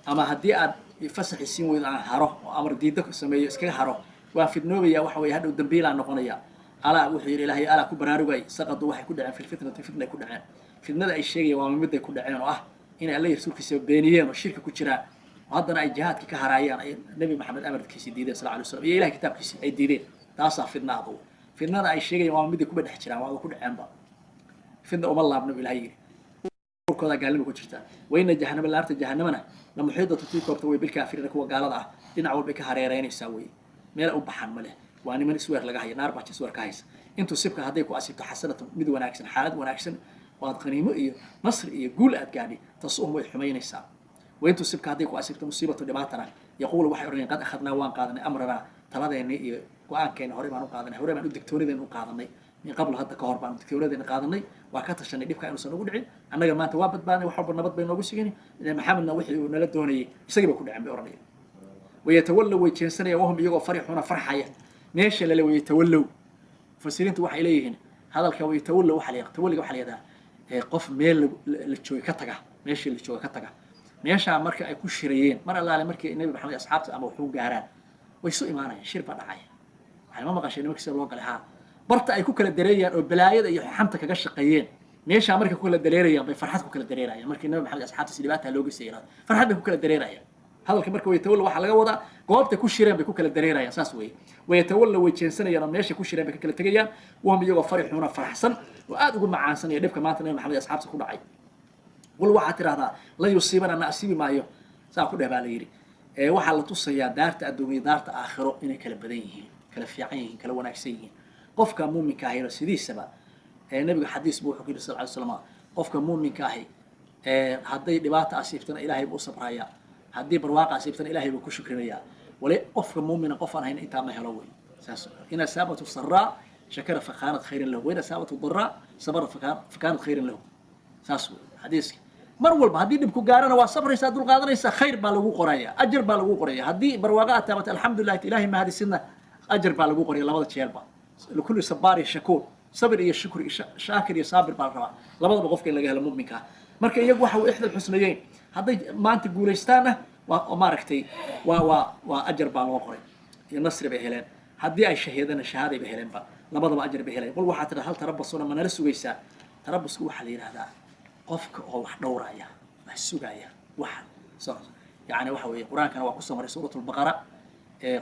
ama haddii aad fasaxi siin weydo aan haro oo amar diido ku sameeyo iskaga haro waa fidnoobayaa waxa weeye hadhow dambiilaan noqonaya alaa wuxuu yidhi ilaahay alaa ku baraarugay saqadu waxay ku dhaceen filfitnati fitnay ku dhaceen fidnada ay sheegayaan waa mid ay ku dhaceen oo ah inay alla rasuulkiisa beeniyeen oo shirka ku jiraan oo haddana ay jihaadka ka harayaan ay nabi maxamed amarkiisa diideen sallallahu alayhi wasallam iyo ilaahay kitaabkiisa ay diideen taasaa fidnaadu fidnada ay sheegayaan waa mid ku dhex jiraan waa ku dhacaanba fidna uma laabno ilaahay kooda gaalnimo ku jirta wayna jahannama laarta jahannamana la muhiidatu tii koobta way bil kaafirina kuwa gaalada ah dhinac walba ka hareereynaysaa way meel u baxan male waa niman isweer laga hayo naar baa isweer ka haysa intuu sibka haday ku asibto xasanatu mid wanaagsan xaalad wanaagsan waad qaniimo iyo nasr iyo guul aad gaadhi tasuum way xumaynaysaa وينتو سبك هذيك وأسبت مصيبة دماتنا يقول واحد يقولون قد أخذنا وان قادنا أمرنا تلاذين وان كان هوري ما نقادنا هوري ما الدكتور ذي نقادني من قبل هذا كهرب عن الدكتور ذي نقادني وكتر شن يديك كانوا سنقول عين أنا ما توابت باني وحب النبض بين نقول سجني لما حملنا وحي ونلدوني يسقي كل عام بأورني ويتولوا ويتشنسني وهم يجوا فرحون فرحية نيش اللي ويتولوا فسيرين توح إليهن هذا الكوي يتولوا وحليق تولي وحليق ده قف ميل للشوي كتجه ماشي للشوي كتجه meesha marka ay ku shirayeen mar allaale markii nabi maxamed asxaabta ama wuxuu gaaraan way soo imaanayeen shir baa dhacay waxay ma maqasheen markii loo galay ha barta ay ku kala dareeyaan oo balaayada iyo xamta kaga shaqeeyeen meesha markii ku kala dareerayaan bay farxad ku kala dareerayaan markii nabi maxamed asxaabta sidibata looga seeyay farxad bay ku kala dareerayaan hadalka marka way tawalla waxa laga wadaa goobta ku shireen bay ku kala dareerayaan saas way tawalla way jeensanayaan meesha ku shireen bay kala tagayaan wahum iyagoo farixuna faraxsan oo aad ugu macaansanaya dhibka maanta nabi maxamed asxaabta ku dhacay والواحد هذا لا يصيبنا نأسيب معيه سأقول ده باليري واحد لتصيا دارت أدومي دارت آخره إنه كلا بديه كلا فيعين كلا وناكسيه قف كمؤمن كاهي رسيدي السبب النبي حديث بوح كده صلى الله عليه وسلم قف كمؤمن كاهي هدي دبات أسيبتنا إلهي بوصب رايا هدي برواقع أسيبتنا إلهي بكشكريا ولا قف كمؤمن قف أنا هنا إتامه هلوي إن سابت السراء شكر فكانت خير له وإن سابت الضراء صبر فكانت خير له ساسو حديث mar walba hadii dibku gaarana waa sabraysa dul qaadanaysa khayr baa lagu qoraya ajr baa lagu qoraya hadii barwaaqo taabata alxamdulillah ilaahi ma hadisina ajr baa lagu qoraya labada jeelba kullu sabari shakur sabr iyo shukr shaakir iyo sabir baa raba labadaba qofka in laga helo mu'minka marka iyagu waxa uu ixdal xusnayeen haday maanta guuleystaana waa maaragtay waa ajr baa loo qoray iyo nasr bay heleen hadii ay shahiidana shahaaday bay heleen ba labadaba ajr bay heleen bal waxa tada hal tarabbasuna manala sugaysa tarabbasku waxa la yiraahdaa qofka oo wax dhowraya wax sugaya wax soo yaani waxa weeye quraankan waa ku soo maray suuratul baqara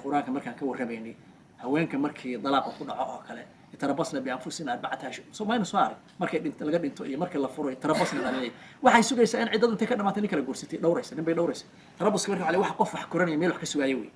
quraanka markaan ka warameynay haweenka markii dalaaqa ku dhaco oo kale tarabbasna bi anfusina arba'ata Soomaaliya soo aray markay dhinta laga dhinto iyo markii la furo tarabbasna dhalay waxay sugaysaa in cidadu intay ka dhamaatay kala guursatay dhowraysa ninbay dhowraysa tarabbaska markii wali wax qof wax koranay meel wax ka sugaya way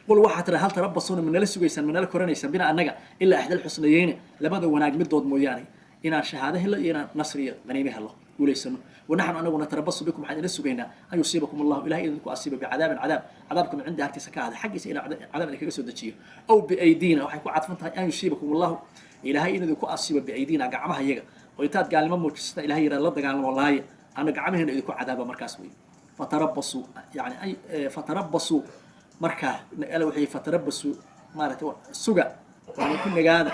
qul waxa tira hal tarabbasuna min la sugaysan min la koranaysan bina anaga illa ahdal xusnayeen labada wanaag midood mooyaane إن شهادة هلا إن نصرية غنيمة هلا guulaysano ونحن أنا ونتربص بكم حتى نسجينا أن يصيبكم الله إلهي إذنكم أصيب بعذاب عذابكم عند هاتي سكاد حقس إلى عذاب اللي كجسد دشيو أو بأيدينا وحيكون عطفنتها أن يصيبكم الله إلهي إذنكم أصيب بأيدينا قعمها يجا ويتاد قال ما موجست إلهي رد قال والله أنا قعمها إذنكم عذاب مركز وي فتربصوا يعني أي فتربصوا مركا قالوا وحي فتربصوا مالته سجا يعني كنا قاعدة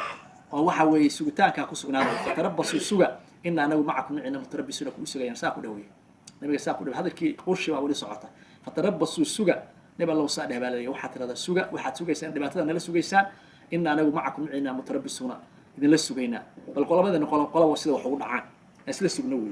وحوي سجتان كاكوسجنا فتربصوا سجا إن أنا معكم إننا متربصون كل سجا ينساكوا دوي نبي ساكوا دوي هذا كي قرش وأولي صعطة فتربصوا سجا نبي الله صعد بالله وحد هذا السجا وحد سجا سان دبعتنا نلا سجا سان إن أنا معكم إننا متربصون إذا لا سجينا بالقلب هذا نقول قلب وسيد وحول عن أسلس سجنوي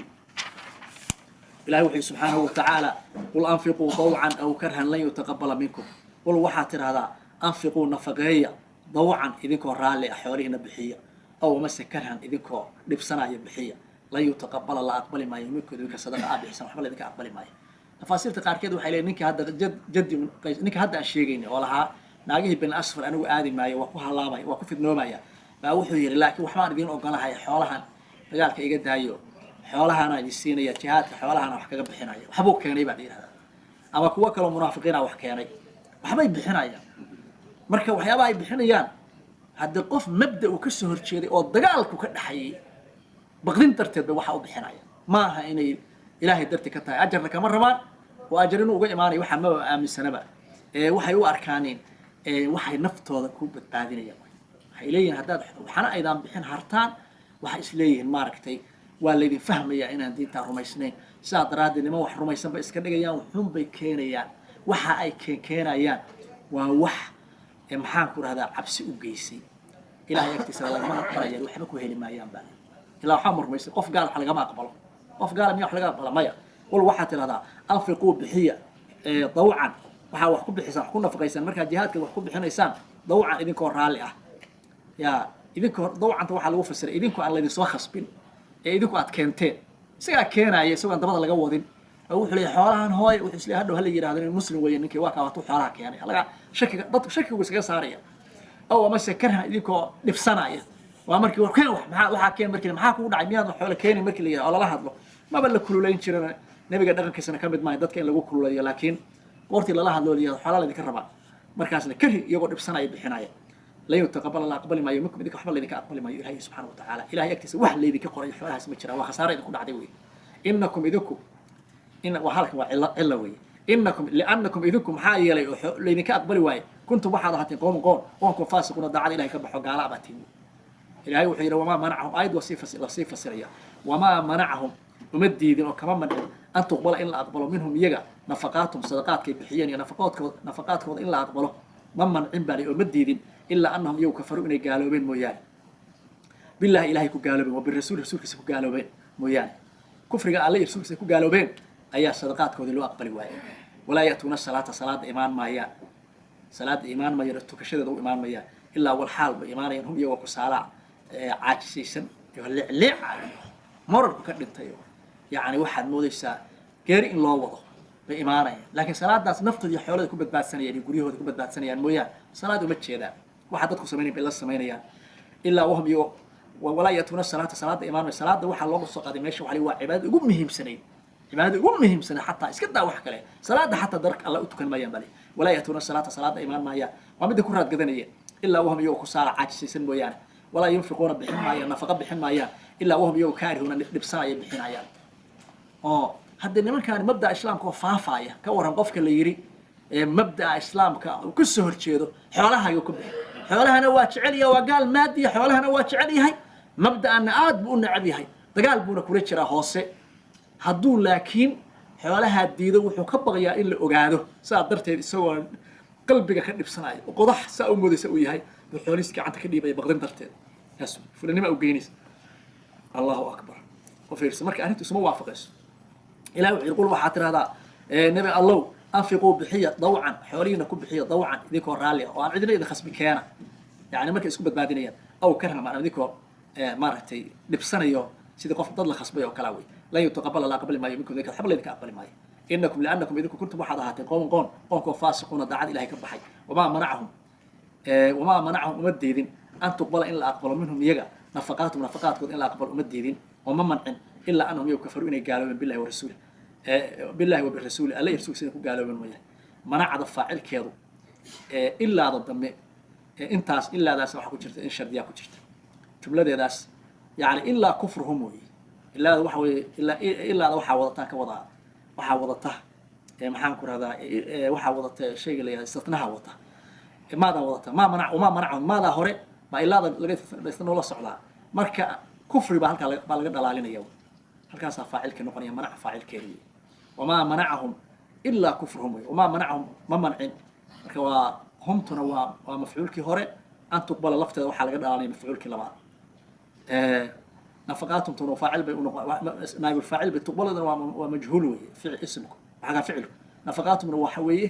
إلهي وحي سبحانه وتعالى قل أنفقوا طوعا أو كرها لن يتقبل منكم قل وحاتر هذا أنفقوا نفقية طوعا إذنكم رالي أحوالينا بحية أو مس كرها إذنكم لبسنا يبحية لا يتقبل الله أقبل ما يملك ذلك صدقة أبي حسن حبل ذلك أقبل ما تفاصيل تقار كده وحيلي نك هذا جد من قيس نك هذا الشيءين ولا ناقيه بين أسفل أنا وآدم ما يوقفها الله ما يوقف النوم ما فأوحي لكن وحمان دين أقولها هي حولها قال كي يجد هايو حولها أنا يسين يا جهات حولها أنا وحكي بحناية وحبوك كاني بعدين هذا أما كوا كلام منافقين أو حكياني وحباي بحناية مركب وحياباي بحنيان هذا القف مبدأ وكسر شيء أو دجالك وكذا حي بقدين ترتب وحاو بحناية ما هني إلهي درتك كتاي أجر لك مرة ما وأجرنا وجا إيماني وحنا ما آمن سنة بقى وحيو أركانين وحي نفط هذا كوب بعدين يوم حيلين هذا وحنا أيضا بحن هرتان وحيسلين ماركتي والذي فهم يا إن دين ترميسنين ساد راد إن ما وح رميسن بس كده جيان وحنم بيكينيان وح أي كينيان ووح محان كور هذا عبس وجيسي إلهي يكتسب الله ما قرية وحبكوا هلي ما ينبغي إلا حمر ميسي قف قال حلقة ما أقبله قف قال مية حلقة أقبله مايا قول واحد هذا أنفقوا بحية ضوعا وحاول حكوا بحساب كنا في قيسان مركز جهات كده حكوا بحنيسان ضوعا إذن كور رالئة يا إذن كور ضوعا توحى لو فسر إذن كور الله يسوى خصبين إذن كور أتكنتين سيا كينا يسوى أنت بدل جوودين أو حلي حوالها هاي وحسلي هذا هل يجري هذا المسلم وينك واقع وطوح حوالها يعني هلا شك ضد شك وسجى صارية أو ما سكرها إذن كور نفسنا وأمرك وكين وح كين مركي محاك وضع مياه حول كين مركي ليه الله لا هذا ما بل كل لين شرنا نبي قدرنا كسنة كم ما يدك كين لو كل ليه لكن قرتي الله هذا ليه حلال ذيك الربع مركزنا كره يقعد بسنة بحناية لا يتقبل الله قبل ما يمك بدك حبل ذيك أقبل ما يرهي سبحانه وتعالى إلهي يكتسب واحد اللي ذيك قرية حولها اسمه شرا وخسارة يكون عدوي إنكم إذكم إن وحالك إلا وي إنكم لأنكم إذكم حاجة اللي ذيك أقبل واي كنتم واحد هاتين قوم فاسقون دعاء إلهي كبحوا قال أبتين إلهي وحيد وما منعهم أيد وصيفة سرية وما منعهم ومديدين وكمان من أن تقبل إلا أقبلوا منهم يجا نفقاتهم صدقات كيف بحيان نفقاتهم إلا أقبلوا من منعين بالي ومديدين إلا أنهم يو كفروا إن قالوا بين مويان بالله إلهي قالوا بين وبالرسول رسول كسب قالوا بين مويان كفر قال الله رسول كسب قالوا بين أي صدقات كذي لو أقبلوا واي ولا يأتون الصلاة صلاة إيمان ما هي صلاة إيمان ما يرتك شدة إيمان ما هي إلا والحال بإيمانهم هم يو كسالة عاجسيسن لع مرر كدنتيو يعني واحد موديسا غير ان لو وضو بإيمانية لكن صلاة داس نفط دي حوالي ku badbaadsanayeen guriyahooda ku badbaadsanayaan mooyaan salaadu ma jeedaan waxa dadku sameeyeen bay la sameeyaan ilaa wahum iyo wala yatuna salaada iimaan salaada waxa loogu soo qaaday meesha waxa waa cibaadada ugu muhiimsan hatta iska daa wax kale salaada hatta dark alla u tukan maayaan bali wala yatuna salaada iimaan maaya waa mid ku raad gadanayeen ilaa wahum iyo ku saala caajisaysan mooyaan ولا ينفقون بحماية نفقة بحماية إلا وهم يو كارهون لبساية بحناية هذا إنما كان مبدأ إسلام كوفافاية كورهم قفك اللي يري مبدأ إسلام كسهر تشيدو حولها يكب حولها نواتش عليا وقال مادي حولها نواتش عليا هاي مبدأ أن آد بقولنا عبي هاي تقال بونا كوليتشرا هوسي هدول لكن حولها الديدو وحكبغ يا إلا أقعدو سأدرت سوى قلبك كنب صناعي وقضح سأمو ذي سوي هاي بحوليسك عن تكليبي بغدن درتين يسوع فلان ما أوجينيس الله أكبر وفيرس مرك أنت اسمه وافقس إلى يقول واحد هذا نبي الله أنفقوا بحية ضوعا حوالينا كل بحية ضوعا ذكر رالي وأنا عندنا إذا خصم كيانا يعني مرك اسكوب بعدين أو كرهنا معنا ذكر مرتي لبسنا يوم سيد قف ضل خصبيه وكلاوي لا يتقبل الله قبل ما يمكن ذكر حبل ذكر قبل ما إنكم لأنكم إذا كنتم واحد هاتين قوم فاسقون دعاء إلهي كبحي وما منعهم مديدين أن تقبل إلا أقبل منهم يجا نفقاتهم إلا أقبل مديدين وما منعن ilaa anhum iyagu kafaruu inay gaaloobeen billahi wa rasuuli billahi wa birasuuli alla iyo rasuulkiisa ku gaaloobeen mooyaane manacda faacilkeedu ilaada dambe intaas ilaadaas waxa ku jirta in shardiyaa ku jirta jumladeedaas yani ilaa kufruhum weeye ilaada waxa weeye ilaada waxaa wadataa ka wadaa waxaa wadata maxaan ku rahdaa waxaa wadata shayga la yihahda istitnaha wata maadaa wadata maa manacahum maadaa hore baa ilaada laga noola socdaa marka kufri baa halkaa baa laga dhalaalinaya halkaasaa faacilka noqonaya manaca faacilkeeda wey wamaa manacahum ilaa kufruhum wey wamaa manacahum ma mancin marka waa humtuna waa mafcuulkii hore an tuqbala lafteeda waxaa laga dhalaalinaya mafcuulkii labaad nafaqaatumtuna faacil bay naayib faacil bay tuqbaladuna waa majhuul wey ficil ismku waxaa ficilku nafaqaatumna waxa weeye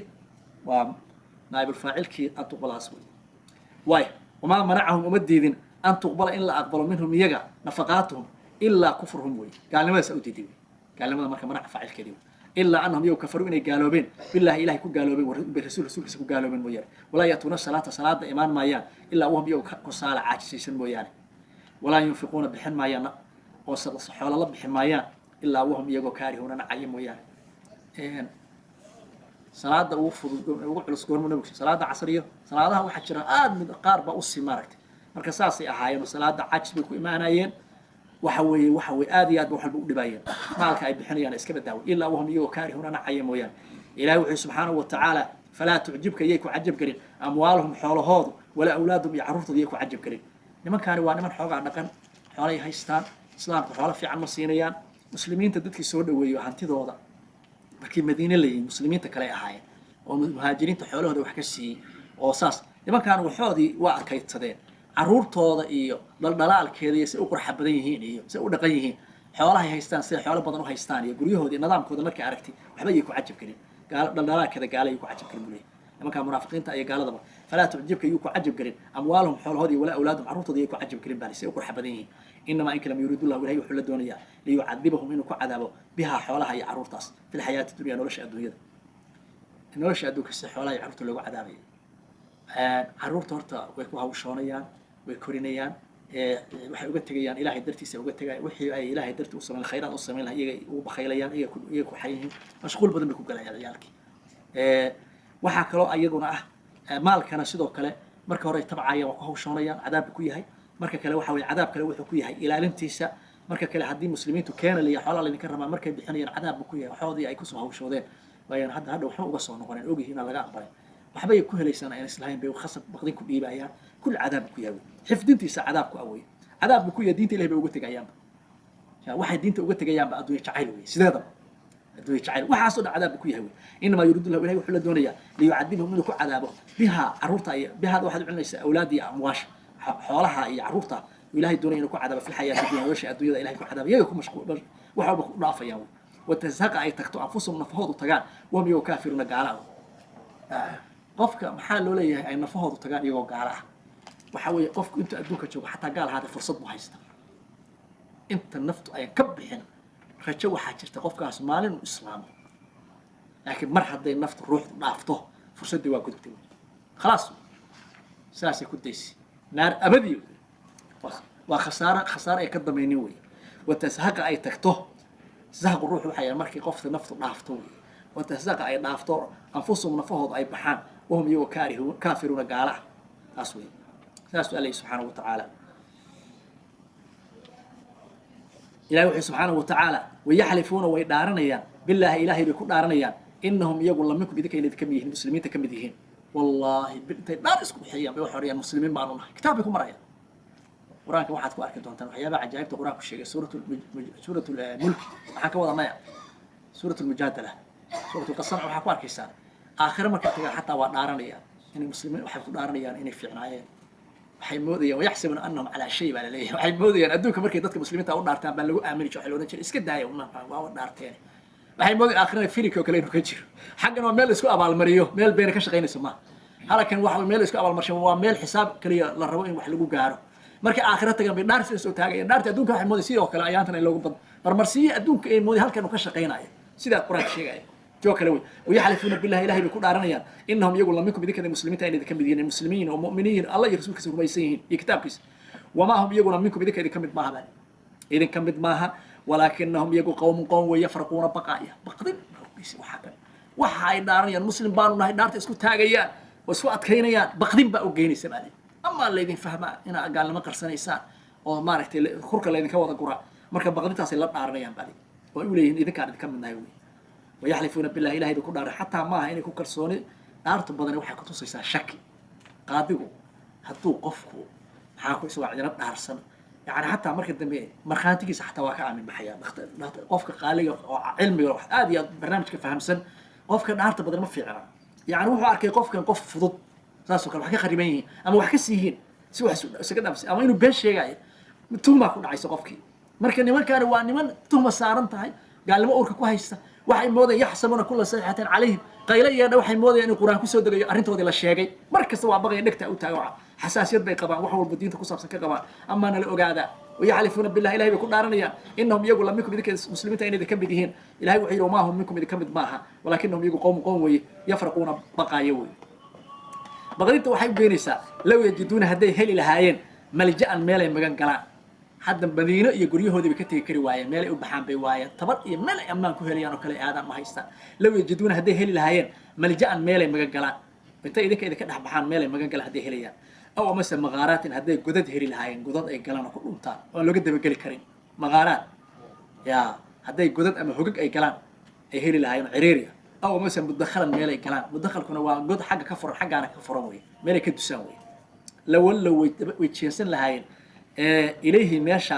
waa naayib faacilkii an tuqbalaas wey waay wamaa manacahum uma diidin an tuqbala in la aqbalo minhum iyaga nafaqaatuhum ilaa kufruhum wey gaalnimadaas u diiday wey gaalnimada marka manaca faacilkeedii wey ilaa anhum iyagu kafaruu inay gaaloobeen billahi ilahay ku gaaloobeen rasuulkiisa ku gaaloobeen mooyaane walaa yatuuna salaada imaan maayaan ilaa wahum iyagu kusaala caajisaysan mooyaane walaa yunfiquuna bixin maayaan oo xoolo la bixin maayaan ilaa wahum iyagoo kaarihuuna nacaya mooyaane salaada ugu fudud ugu culus goormo nabigu salaada casriyo salaadaha waxaa jira aad mid qaar baa usii maaragtay marka saasay ahaayeen salaada caajis bay ku imaanayeen waxa weeye aad iyo aad ba waxba u dhibaayeen maalka ay bixinayaan iska badaawo ilaa wahum iyagoo kaarihuuna nacaya mooyaane ilaahay wuxuu subxaanahu watacaala falaa tucjibka iyay ku cajab gelin amwaaluhum xoolahoodu walaa awlaadum iyo carruurtooda iyay ku cajab gelin nimankaani waa niman xoogaa dhaqan xoolay haystaan islaamka xoolo fiican ma siinayaan muslimiinta dadkii soo dhaweeyo hantidooda markii madiine la yimid muslimiinta kale ahaayeen oo muhaajiriinta xoolahooda wax ka siiyey oo saas nimankaan waxoodii waa adkaydsadeen carruurtooda iyo dhaldhalaalkeeda iyo si u qurxa badan yihiin iyo si u dhaqan yihiin xoolahay haystaan sida xoolo badan u haystaan iyo guryahoodii nidaamkooda markay aragtay waxba ayay ku cajab gelin dhaldhalaalkeeda gaala ayay ku cajab gelin buleeyahay nimankaa munaafiqiinta iyo gaaladaba falaa tucjibka iyuu ku cajab gelin amwaalahum xoolahoodii walaa awlaadum carruurtooda ayay ku cajab gelin baa si u qurxa badan yihiin inamaa in kale ma yuriidu llahu ilahay wuxuu la doonayaa liyucadibahum inuu ku cadaabo bihaa xoolaha iyo carruurtaas fi lxayaati dunya nolosha adduunyada nolosha adduunka sida xoolaha iyo carruurta loogu cadaabaya carruurta horta way ku hawshoonayaan way korinayaan waxay uga tegayaan ilaahay dartiisa uga tegayaan wixii ay ilaahay darti u samayn khayraad u samayn lahaa iyaga ugu bakaylayaan iyaga ku xayan yihiin mashquul badan bay ku galayaan ciyaalkii waxaa kaloo iyaguna ah maalkana sidoo kale marka hore ay tabcayaan waa ku hawshoonayaan cadaab ku yahay marka kale waxa weeye cadaab kale wuxuu ku yahay ilaalintiisa marka kale haddii muslimiintu keena liya xoolaa laydinka rabaa markay bixinayaan cadaab ku yahay waxoodii ay kusoo hawshoodeen waayaan hadda waxba uga soo noqoneen ogyihiin laga aqbalay waxbay ku helaysaan ayaan islahayn bay khasab baqdin ku dhiibayaan kul cadaab ku yahay xifdintiisa cadaab ku awey cadaab ku yahay diinta ilaahay bay uga tagayaan waxay diinta uga tagayaan ba adduunyo jacayl wey sideedaba adduunyo jacayl waxaasoo dhan cadaab ku yahay inamaa yuriidu llahu ilahay wuxuu la doonayaa liyucadibahum inuu ku cadaabo bihaa carruurta iyo bihaada waxaad u celinaysaa awlaad iyo amwaasha xoolaha iyo carruurta ilaahay doonaya inuu ku cadaabo fi lxayaati dunya nolosha adduunyada ilahay ku cadaabo iyaga ku mashquul wax walba ku dhaafayaan watazhaqa ay tagto anfusahum nafahoodu tagaan wahum iyagoo kaafiruuna gaala ah qofka maxaa loo leeyahay ay nafahoodu tagaan iyagoo gaala ah waxa weeye qofku inta adduunka joogo xataa gaal ahaatee fursad buu haysta inta naftu ayan ka bixin rajo waxaa jirta qofkaas maalin uu islaamo laakiin mar hadday naftu ruuxdu dhaafto fursaddii waa gudubtay khalaas saasay ku daysi naar abadiyo waa khasaaro ay ka damaynin wey watazhaqa ay tagto zahqu ruuxu waxay markii qofta naftu dhaafto wey watazhaqa ay dhaafto anfusahum nafahooda ay baxaan wahum iyagoo kaafiruuna gaala ah taas wey saasuu alla subxaanahu watacaala ilahi wuxuu subxaanahu watacaala wayaxlifuuna way dhaaranayaan bilaahi ilaahay bay ku dhaaranayaan inahum iyagu laminkum idinka inay ka mid yihiin muslimiinta ka mid yihiin wallaahi intay dhaar isku bixiyaan bay waxay orayaan muslimiin baanu nahay kitaab bay ku marayaan qur-aanka waxaad ku arki doontaan waxyaabaha cajaa'ibta qur-aanku sheegay suurat mulk waxaan ka wadanaya suurat lmujaadala suurat lqasam waxaa ku arkaysaan aakhire markay tagaan xataa waa dhaaranayaan inay muslimiin waxay ku dhaaranayaan inay fiicnaayeen waxay moodayaan wayaxsabuna annahum calaa shay baa la leeyahay waxay moodayaan adduunka markay dadka muslimiinta u dhaartaan baa lagu aamini jiray waxay la odhan jiray iska daaya waa dhaarteen waxay moodayaan aakhirana filinka oo kale inuu ka jiro xaggana waa meel la isku abaalmariyo meel beena ka shaqaynayso maaha halkan waxa meel la isku abaalmarshan waa meel xisaab kaliya la rabo in wax lagu gaaro markay aakhira tagaan bay dhaar sida soo taagayaan dhaarta adduunka waxay moodayaan sidoo kale ayaantan in loogu bad marmarsiyo adduunka ay moodayaan halkan uu ka shaqaynayo sidaa qur-aanka sheegaya جو كلوي ويحلفون بالله إلهي بيكون عرنيان إنهم يقول لهم منكم إذا كذا مسلمين تاني إذا كم بدين المسلمين ومؤمنين الله يرسلك سوف يسيهن يكتاب كيس وما هم يقول لهم منكم إذا كذا كم معها إذا كم معها walaakinahum iyagu qowm yafraquuna baqaaya baqdin waxa ay dhaaranayaan muslim baanu nahay dhaarta isku taagayaan oo isku adkaynayaan baqdin baa u geynaysa baadi ama laydin fahmaa inaa gaalnimo qarsanaysaan oo maaragtay kurka laydinka wada gura marka baqdintaasay la dhaaranayaan baadi oo ay u leeyihiin idinkaan idinka midnahay wey wayaxlifuuna billahi ilahay bay ku dhaaray xataa maaha inay ku kalsooni dhaarta badani waxay kutusaysaa shaki qaadigu hadduu qofku maxaa ku isagoo cidina dhaarsan يعني حتى مركز دمي مرخانتي حتى واقع من بحياة قفك قالي أو علمي أو هذه برنامج كفهم سن قفك نهارت بدل ما في عنا يعني هو عارك قفك قف فضد راسه كان حكي خريبين أما وحكسيهين سوى سكت نفسي أما إنه بيش شيء جاي توما كون عايز قفك مركز نمان كانوا وانمان توما سارن تاعي قال ما أورك كويس waxay moodayaan yaxsamuna kulla sayxatan calayhim qaylayana waxay moodayaan in quraanku soo degayo arrintoodii la sheegay markasta waa baqay dhigta u taago xasaasiyad bay qabaan wax walba diinta ku saabsan ka qabaan ama la ogaada ويحلفون بالله إلهي بيكون دارنيا إنهم يقول لم يكن ذيك المسلمين تاني ذي كم بديهين إلهي وحيروا ما هم منكم ذي كم معها ولكنهم يقول قوم يفرقون بقايوي بقيت وحي بينسا لو يجدون هدي هلي لهاين ملجأ مالي مجان كلام حد مدينة يقوليه هذي بكتير كرواية مالي وبحام بواية طبعا مالي أمان كهليان وكلي آدم ما هيستا لو يجدون هدي هلي لهاين ملجأ مالي مجان كلام بنتي إذا كده بحام مالي مجان كلام هدي هليان أو مثلا مغارات هدي جدد هري لهاين جدد أي كلام كلهم تان ولا قد بقول كريم مغارات يا هدي جدد أما حقوق أي كلام أي هري لهاين عريرية أو مثلا متدخل مالي أي كلام متدخل كنا وجد حاجة كفر حاجة أنا كفر موي مالي كده تسوي لو ويتشيسن لهاين إليه ماشى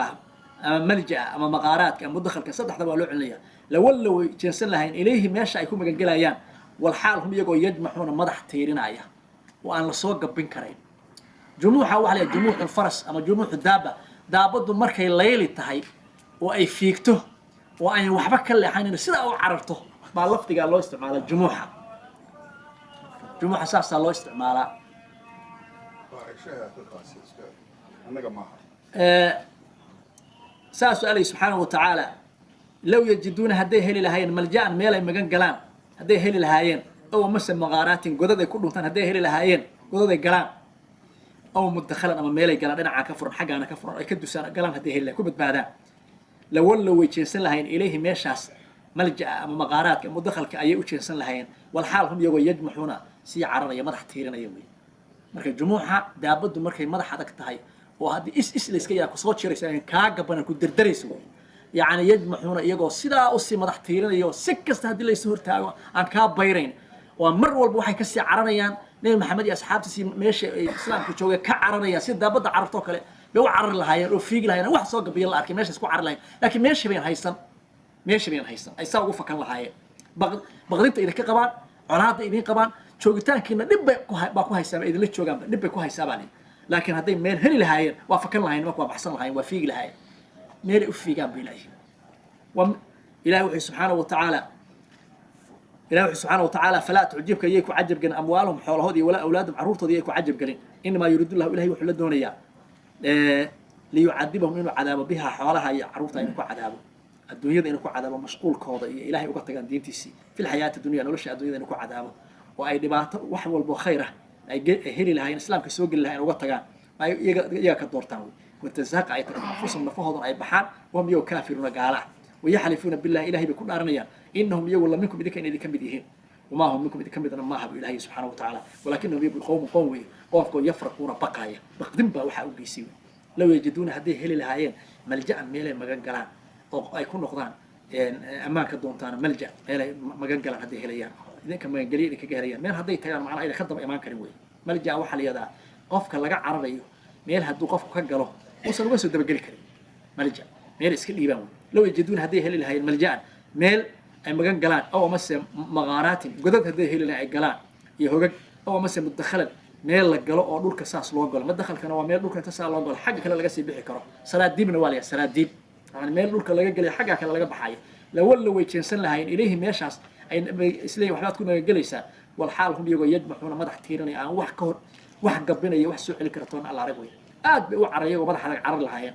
أما ملجأ أما مغارات كان متدخل كصدق هذا ولو عليا لو ويتشيسن لهاين إليه ماشى يكون مجنجل أيام والحال هم يجوا يجمعون مدح تيرين عيا وأنا الصوت بين كريم جموعها وعلى جموع الفرس أما جموع الدابة دابة مركي الليل تهي وأي فيكته وأي وحبك اللي حين السنة أو عرفته ما لفتي قال الله استعمال الجموعها جموع أساس الله استعمالها سأل سؤالي سبحانه وتعالى لو يجدون هديه هلي لهاين ملجأ ميلا مجان قلام هديه هلي لهاين أو مثل مغارات قدد يكونوا تان هديه هلي لهاين قدد قلام أو مدخلا أما ميلا قلام أنا كفر حاجة أنا كفر أكيد سنة قلام هديه هلي كوبت بعدها لو يجنسن لهاين إليه ميشاس ملجأ أما مغارات مدخل كأي يجنسن لهاين والحال هم يجوا يجمعون سي عرنا يمدح تيرنا يومي marka jumuuxa daabadu markay madax adag tahay oo hadii is la iska yaa ku soo jireysay ka gaban ku dirdirayso yaani yajmaxuna iyagoo sidaa u si madax tiirinayo si kasta hadii la isoo hortaago aan ka bayrayn oo mar walba waxay ka sii caranayaan nabi maxamed iyo asxaabtiisa meesha islaamku joogay ka caranaya si daabada carabto kale bay u carar lahaayeen oo fiigi lahaayeen wax soo gabiyo la arkay meesha isku carar lahaayeen laakiin meesha bay haysan ay saa ugu fakan lahaayeen baqdinta idinka qabaan colaada idin qabaan joogitaankiina dib bay ku haysaa idin la joogaan dib bay ku haysaabaan laakiin haday meel heli lahaayeen waa fakan lahaayeen waa baxsan lahaayeen waa fiigi lahaayeen meel u fiigaan bilaay ilaahi subhanahu wa ta'ala fala tu'jibka yaku ajab gan amwaalhum xoolahoodii wala awlaadum caruurtoodii yaku ajab galin inma yuridu allah ilaahi wuxuu la doonayaa li yu'adibahum inuu cadaabo biha xoolaha iyo caruurta inuu ku cadaabo adduunyada inuu ku cadaabo mashquulkooda iyo ilaahay uga tagaan diintiisii fil hayaati dunya nolosha adduunyada inuu ku cadaabo وأي دبعت واحد والبخيرة أي هري لها الإسلام كسوق لها إنه وقتها أي يجا كدور تاوي والتزهق أي تنفسهم نفوهم أي بحال وهم يو كافرون قاله ويحلفون بالله إلهي بكل أرنيا إنهم يقول منكم إذا كان إذا كم بديهين وما هم منكم إذا كم بدنا ما هب إلهي سبحانه وتعالى ولكنهم يبقوا قوم قوي قوم يفرقون بقايا بقدم بقى وحاول بيسيو لو يجدون هذه هري لهاين ملجأ ميلا مجان قلان أو يكون نقدان أما كدون تانا ملجأ ميلا مجان قلان هذه هريان إذا كان مجانين كجاريان مين هذي تيار معنا إذا خدم إيمان كريوي ملجأ وحل يدا قفك لقى عربيه مين هدو قفك كجلو وصل وصل ده بجري كريم ملجأ مين إسكال يبان لو يجدون هذه هلي هاي الملجأ ميل أي مجان جلان أو مثلا مغارات جدد هذه هلي هاي جلان يهوج أو مثلا متدخل ميل لجلو أو دور كساس لوجل ما دخل كانوا ميل دور كساس لوجل حاجة كلا لقى سيبيح كرا سراد ديب نواليا سراد ديب يعني ميل دور كلا لقى حاجة كلا لقى بحاجة لو يجنسن لهاي إليه ميشاس أي إسلام وحدات كنا جلسة والحال هم يجوا يجمعون مدح تيرني أنا واحد كور واحد قبنا يوح سوء الكرتون على العربي وعريه ومدح عرر لهاي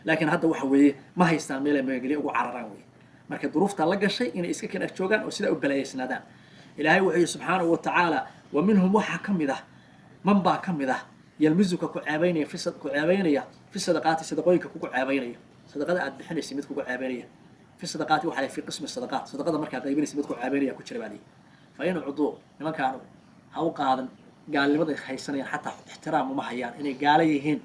لكن هذا وحوي ما هيستعمل ما يجري وعرراوي مركز ظروف تلاقى شيء إن إسكان أشجعان وسلا وبلاي سندان إلهي وحي سبحانه وتعالى ومنهم واحد كم ذا منبع كم ذا يلمزك كعبيني في صدقاتي صدقويك كعبيني صدقة أد بحني سميتكو عابانية في الصدقات وحلا في قسم الصدقات صدقة مركا قيبين سميتكو عابانية كتير بالي فين العضو لما كانوا هاو قادم قال لي بدي حيسنين حتى احترام وما هيان إني قال يهين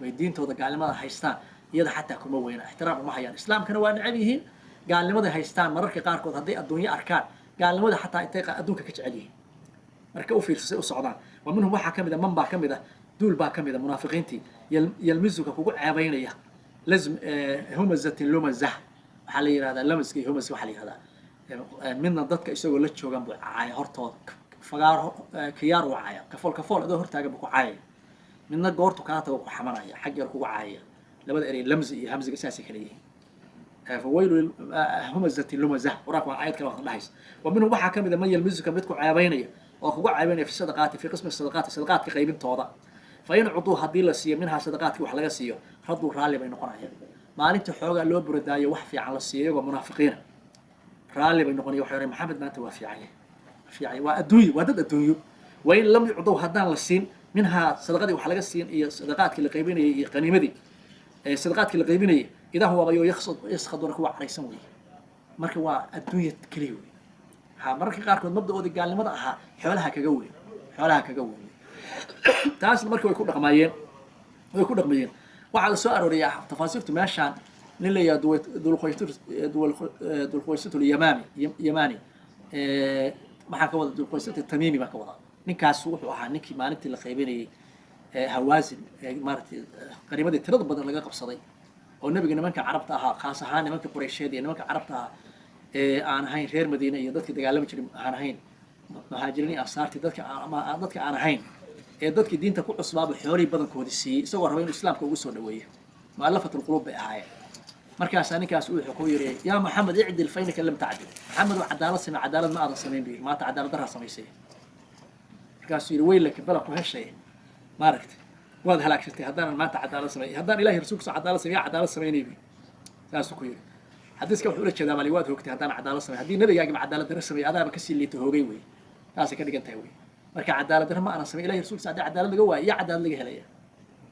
ويدين تودا قال لي ما حيستان يدا حتى كل وين احترام وما هيان إسلام كانوا نعبيهين قال لي ما حيستان مركا قاركود هدي الدنيا أركان قال لي ما حتى يتيق أدونك كتعليه مركا وفي الصعدان ومنهم واحد كم إذا من با كم إذا دول با كم إذا منافقينتي يلمزوك كوجو عابينية لازم همزة لمزة حالي هذا لمزكي همز وحالي هذا من ضدك يسوي لتشو جنب عاي هرتو فقار كيار وعاي كفول هذا هرتاج بكو عاي من الجورتو كانت وحمراء حجر كو عاي لبدا إري لمز همز أساسي كليه فويل همزة لمزة وراك عايد كلا نحس ومنه واحد كم إذا ما يلمزك بيتكو عابينية وكو عابينية في الصدقات في قسم الصدقات كقيبين توضع فين عضو هدي لسيه منها صدقات وح laga siiyo raduu raali bay noqonayaan maalinta xooga loo buradaayo wax fiican la siiyo oo munaafiqiina raali bay noqonayaan waxa maxamed maanta waa fiicay waa adduunyo waa dad adduunyo wayn lam yucdu hadaan la siin minha sadaqadii wax laga siin iyo sadaqaadkii la qaybinayay iyo qaniimadii sadaqaadkii la qaybinayay idaa huwa bayo yakhsad kuwa caraysan way marka waa adduunyo kaliya ha marka qaarkood mabdaoodi gaalnimada ahaa xoolaha kaga weyn taasna markii way ku dhaqmayeen waxa la soo arooriyay tafaasiirtu meeshaan nin la yiraahdo dul qoysatul yamani maxaa ka wada dul qoysatul tamimi ba ka wada ninkaas wuxuu ahaa ninkii maalintii la qaybinayay hawaasin maartay qariimadii tirada badan laga qabsaday oo nabiga nimanka carabta ahaa khaas ahaan nimanka quraysheed iyo nimanka carabta aan ahayn reer madiina iyo dadkii dagaalami jiray aan ahayn muhaajiriin ansaarti dadka aan ahayn dadkii diinta ku cusbaaba xoolii badankoodii siiyay isagoo raba inuu islaamka ugu soo dhaweeyo mu'allafatul qulub bay ahaayeen markaas ninkaas wuxuu ku yiri yaa maxamed icdil faynaka lam tacdil maxamed waa cadaalad ma aadan sameyn bi maanta cadaalad darra sameysay markaas yiri weylaka bala ku heshay maaragtay waad halaagsatay haddaan maanta cadaalad sameeyay haddaan ilaahay rasuulkiisa cadaalad sameeyay bi saas ku yiri hadiiska wuxuu la jeedaa mali waad hoogtay haddaan cadaalad sameeyay haddii nabigaaga cadaalad darra sameeyay adaaba ka sii liito hoogay way taas ka dhigan tahay way marka cadaalad darma ana sameeyay ilaahay rasuulkiisa cadaalad laga waayay ya cadaalad laga helaya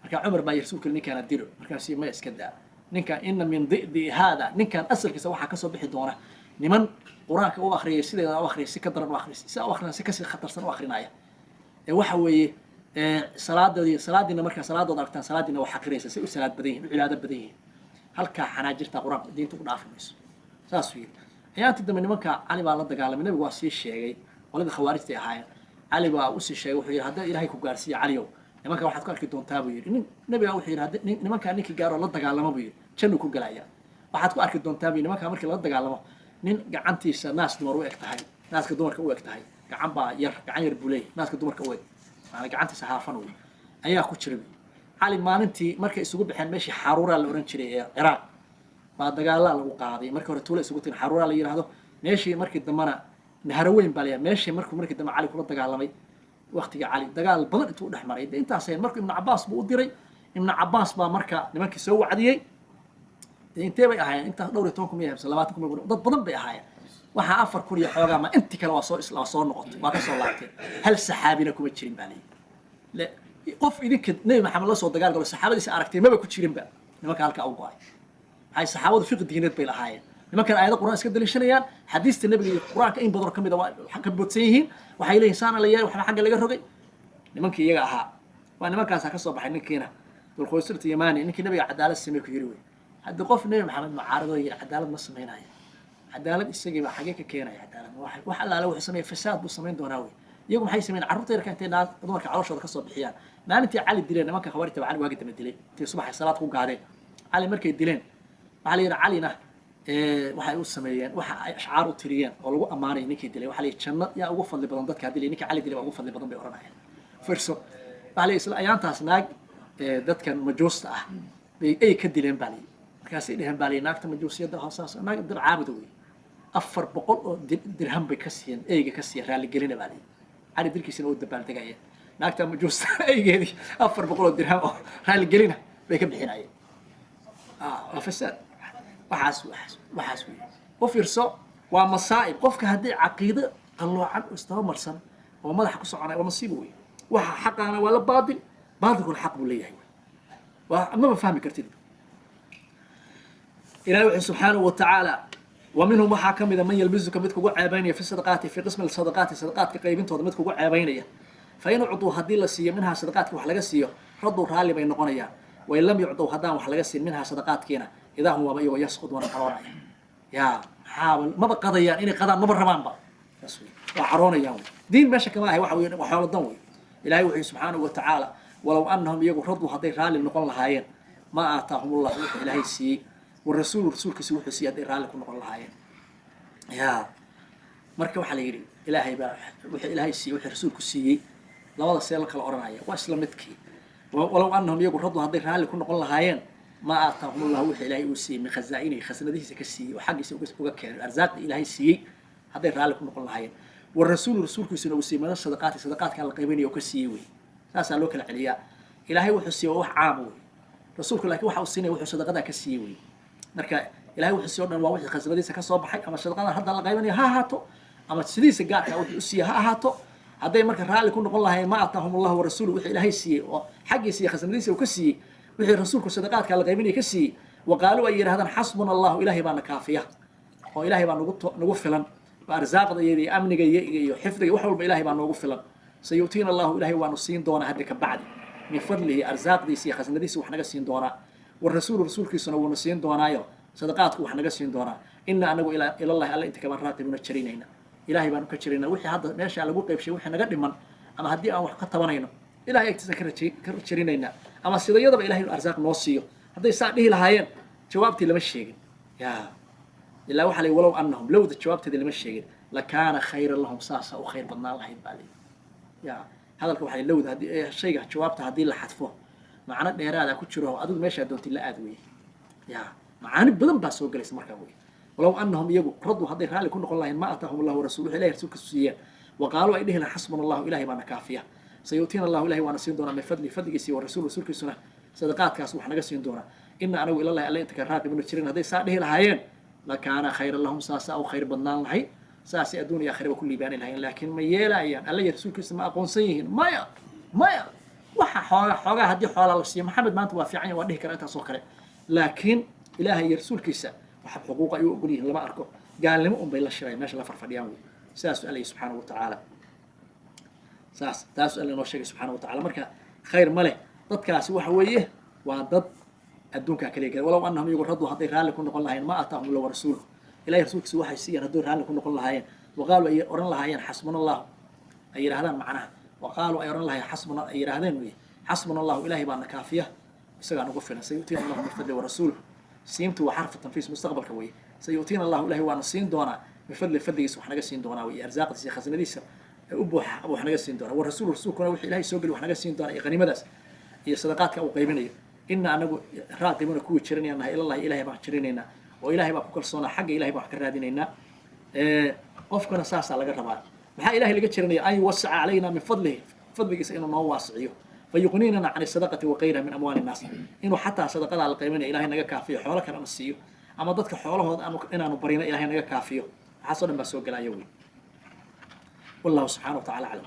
marka umar baa rasuulka ninkan dilo markaas ma iska daa ninka inna min dhidi hada ninkan asalkiisa waxa ka soo bixi doona niman quraanka u akhriyay sideeda u akhriyay si ka daran u akhriyay si u akhriyay si ka sii khatarsan u akhrinaya waxa weeye salaadina marka salaadooda aragtaan salaadina waxa akhriyaysa si u salaad badan yihiin cibaado badan yihiin halka xanaajirta quraanka diinta u dhaafimayso saas weeye ayaantii dambe nimanka cali baa la dagaalamay nabigu waa sii sheegay walada khawaarijta ahaayeen علي بقى وسي وحير هذا إلهي كوجارسي عليو لما كان واحد كارك دون تابوير نبي وحير هذا لما كان نيكي جارو لا دغالما بير جنو كوجلايا واحد كارك دون تابي لما كان markii la dagaalamo nin gacantiisa naas dumar u egtahay naaska dumarka u egtahay gacan baa gacan yar bulay naaska dumarka u eg aan gacantiisa haafan u ayaa ku jiray علي maalintii markay isugu baxeen meeshii xaruura la oran jiray ee Iraq baa dagaal lagu qaaday markii hore tuulo isugu tiin xaruura la yiraahdo meeshii markii dambana نهروين باليا ماشي مركي دم علي كل دجال وقتي علي دجال بدل انتو دحمري انت سين مركي ابن عباس بو ديري ابن عباس با marka nimanki soo wacdiyay intee bay ahaayeen inta dhowr iyo 10 iyo 20 dad badan bay ahaayeen waxa afar kun iyo xoogaa ma intii kale waa soo noqotay waa ka soo laabtay hal saxaabina kuma jirin balay la qof idinka nabi maxamed la soo dagaal galo saxaabadiisa aragtay ma ku jirin ba nimanka halka u go'ay hay saxaabadu fiqh diineed bay lahaayeen nimankan aayada quraan iska dalishanayaan xadiista nabiga quraanka in badan kamid ah waxa ka boodsan yihiin waxay leeyihiin saana la yahay waxa xagga laga rogay nimankii iyaga ahaa waa nimankaas ka soo baxay ninkiina dul qoysirta yamaani ninkii nabiga cadaalad sameeyay ku yiri way hadda qof nabi maxamed macaarado iyo cadaalad ma sameeynayo cadaalad isagii baa xagee ka keenay cadaalad wax alla wuxuu sameeyay fasaad buu sameyn doonaa way iyagu maxay sameeyeen carruurta yarka intay dumarka calooshooda ka soo bixiyaan maalintii cali dileen nimanka khawaarita cali waagi dama dilay intii subaxay salaad ku gaadeen cali markay dileen waxa la yiri calina waxay u sameeyeen waxa ay ashcaar u tiriyeen oo lagu amaanay ninkii dilay waxa la janno yaa ugu fadli badan dadka dilay ninka cali dilay ugu fadli badan bay oranayeen firso waxa la isla ayaantaas naag dadkan majuusta ah bay ay ka dileen bali markaas ay dhahan bali naagta majuusiyada hoosaas naag dir caabud way 400 oo dirham bay ka siiyeen ayga ka siiyeen raali gelina bali cali dilkiisina uu dabaal tagayeen naagta majuusta aygeedii 400 oo dirham oo raali gelina bay ka bixinayeen fasaad waxaas وفرصة ومصائب قفك هذه عقيدة الله عنه استمرسن ومدح كسرنا ونصيبه وح حقنا ولا باطل كل حق ولا يهوي وما بفهم كرتين إلهي سبحانه وتعالى ومنهم waxaa ka mid man yalbizuka mid kugu ceebaynaya fi sadaqaati fi qismi sadaqaati sadaqaadka qaybintooda mid kugu ceebaynaya fa in ucdu hadii la siiyo minha sadaqaadka wax laga siiyo radu raali bay noqonayaan wa in lam yucdu hadaan wax laga siin minha sadaqaadkiina idaa hum waba yasquduna qaroonaya yaa maxaa maba qadayaan inay qadaan maba rabaanba waa caroonayaan diin meesha kama ahay waxa weeye wax xoolo dan wey ilaahay wuxuu subxaanahu wa tacaala walow annahum iyagu radu hadday raali noqon lahaayeen ma aataahumullah wuxuu ilaahay siiyey والرسول رسولكيس وحو سي ادي رالي كنقول لهايين يا marka waxa la yiri ilaahay baa wixii ilaahay siiyay wixii rasuulku siiyay labada seel kala oranaya waa isla midkii walaw annahum yagu radu haday raali ku noqon lahaayeen ma aataahum allah wixii ilaahay uu siiyay min khazaa'ini khasanadiisa ka siiyay oo xaqiisa uga keenay arzaaq ilaahay siiyay haday raali ku noqon lahaayeen والرسول رسولkiisuna uu siiyay sadaqaadka la qaybinayo oo ka siiyay way saas loo kala celiyaa ilaahay wuxuu siiyay wax caam way rasuulku laakiin waxa uu siinay wuxuu sadaqada ka siiyay way marka ilaahay wuxuu soo dhan waa wixii khasnadiisa ka soo baxay ama sadaqada hadda la qaybanayo ha ahaato ama sidiisa gaarka wuxuu u siiyay ha ahaato haday marka raali ku noqon lahayn ma ataahum allah wa rasuuluhu wixii ilaahay siiyay oo xaqiisa iyo khasnadiisa uu ka siiyay wixii rasuulku sadaqaadka la qaybinayo ka siiyay waqaalu ay yiraahdaan xasbuna allah ilaahay baa nakaafiya oo ilaahay baa nagu filan arzaaqda iyo amniga iyo xifdiga wax walba ilaahay baa nagu filan sayuutina allah ilaahay waa nu siin doona hadda ka bacdi min fadlihi arzaaqdiisa iyo khasnadiisa wax naga siin doona والرسول رسولكيسنا ونسين دونايو صدقاتك وحنا قاسين دونا إن أنا إلى الله ألا أنت كمان راقبون تشرينينا إلهي بانو كتشرينا وحي هذا ماشي على بوقي بشيء وحنا قد من أما هدي أو حقت بنينا إلهي يكتسكر تشرينينا أما السيدة يضرب إلهي الأرزاق نوصيه هذا يساعد به لهاين جوابتي لما الشيء يا إلا وحلي ولو أنهم لو ذا جوابتي لما الشيء لكان خير لهم ساسا وخير بدنا الله يبالي يا هذا الوحلي لو ذا الشيء جوابته هدي اللي حذفوه معنا دheeraad ku jiro aduu meesha doontii la aad weey ya macaani badan baa soo galaysa markaa weey walaw annahum yagu radu haday raali ku noqon lahayn ma ataahum allah wa rasuuluhu ilaahi rasuulka siiyay waqaalu ay dhihna xasbuna allah ilaahi baa nakaafiya sayuutina allah ilaahi waa nasiin doona min fadligiisa wa rasuulkiisuna sadaqaadkaas wax naga siin doona inna anagu ila allah alla inta ka raaqibuna jirin haday saa dhihi lahaayeen la kaana khayran lahum saasa aw khayr badnaan lahay saasi adduun iyo aakhiraba kulli baan ilahay laakiin ma yeelayaan alla iyo rasuulkiisa ma aqoonsan yihiin maya waxa xoogaa hadii xoolo la siiyo maxamed maanta waa fiican waa dhihi kara intaas oo kale laakiin ilaahay iyo rasuulkiisa waxa xuquuq ay u ogol yihiin lama arko gaalnimo un bay la shiray meesha la farfadhiyaan wey saas Allah subhanahu wa ta'ala taas Allah noo sheegay subhanahu wa ta'ala marka khayr male dadkaasi waxa weeye waa dad adduunka kale gal walaw annahum yuradu haday raali ku noqon lahayn ma ataahum la rasuul ilaahay rasuulkiisa waxay siiyeen haday raali ku noqon lahaayeen waqaalu ay oran lahaayeen xasbunallahu ay yiraahdaan macnaha وقالوا أيرون الله حسبنا يراهدين وي حسبنا الله إلهي بأن كافية سجى نقفنا سيؤتينا الله من فضله ورسوله سيمت وحرف التنفيذ مستقبل كوي سيؤتينا الله إلهي وأن سين دونا من فضله وحنا جالسين دونا وي أرزاق تسي خزنة ليس أبو وحنا جالسين دونا والرسول كنا وحي إلهي سوقل وحنا جالسين دونا غنيمة داس هي صدقات أو قيمني إن أنا راقبون كوي تشريني أنها إلا الله إلهي بحق تشرينينا وإلهي بحق كل صنع حق إلهي بحق كرادينينا قفكنا ساس على جربان maxaa ilaahay laga jiranaya ay wasa علينا من fadligiisa inuu noo waasiyo fayuqnina an sadaqati wa qayra min amwal an-nas inuu hatta sadaqada la qiimeeyo ilaahay naga kaafiyo xoolo kale siiyo ama dadka xoolahooda inaanu barina ilaahay naga kaafiyo waxa soo dhan ba soo galaya wallahu subhanahu wa ta'ala alam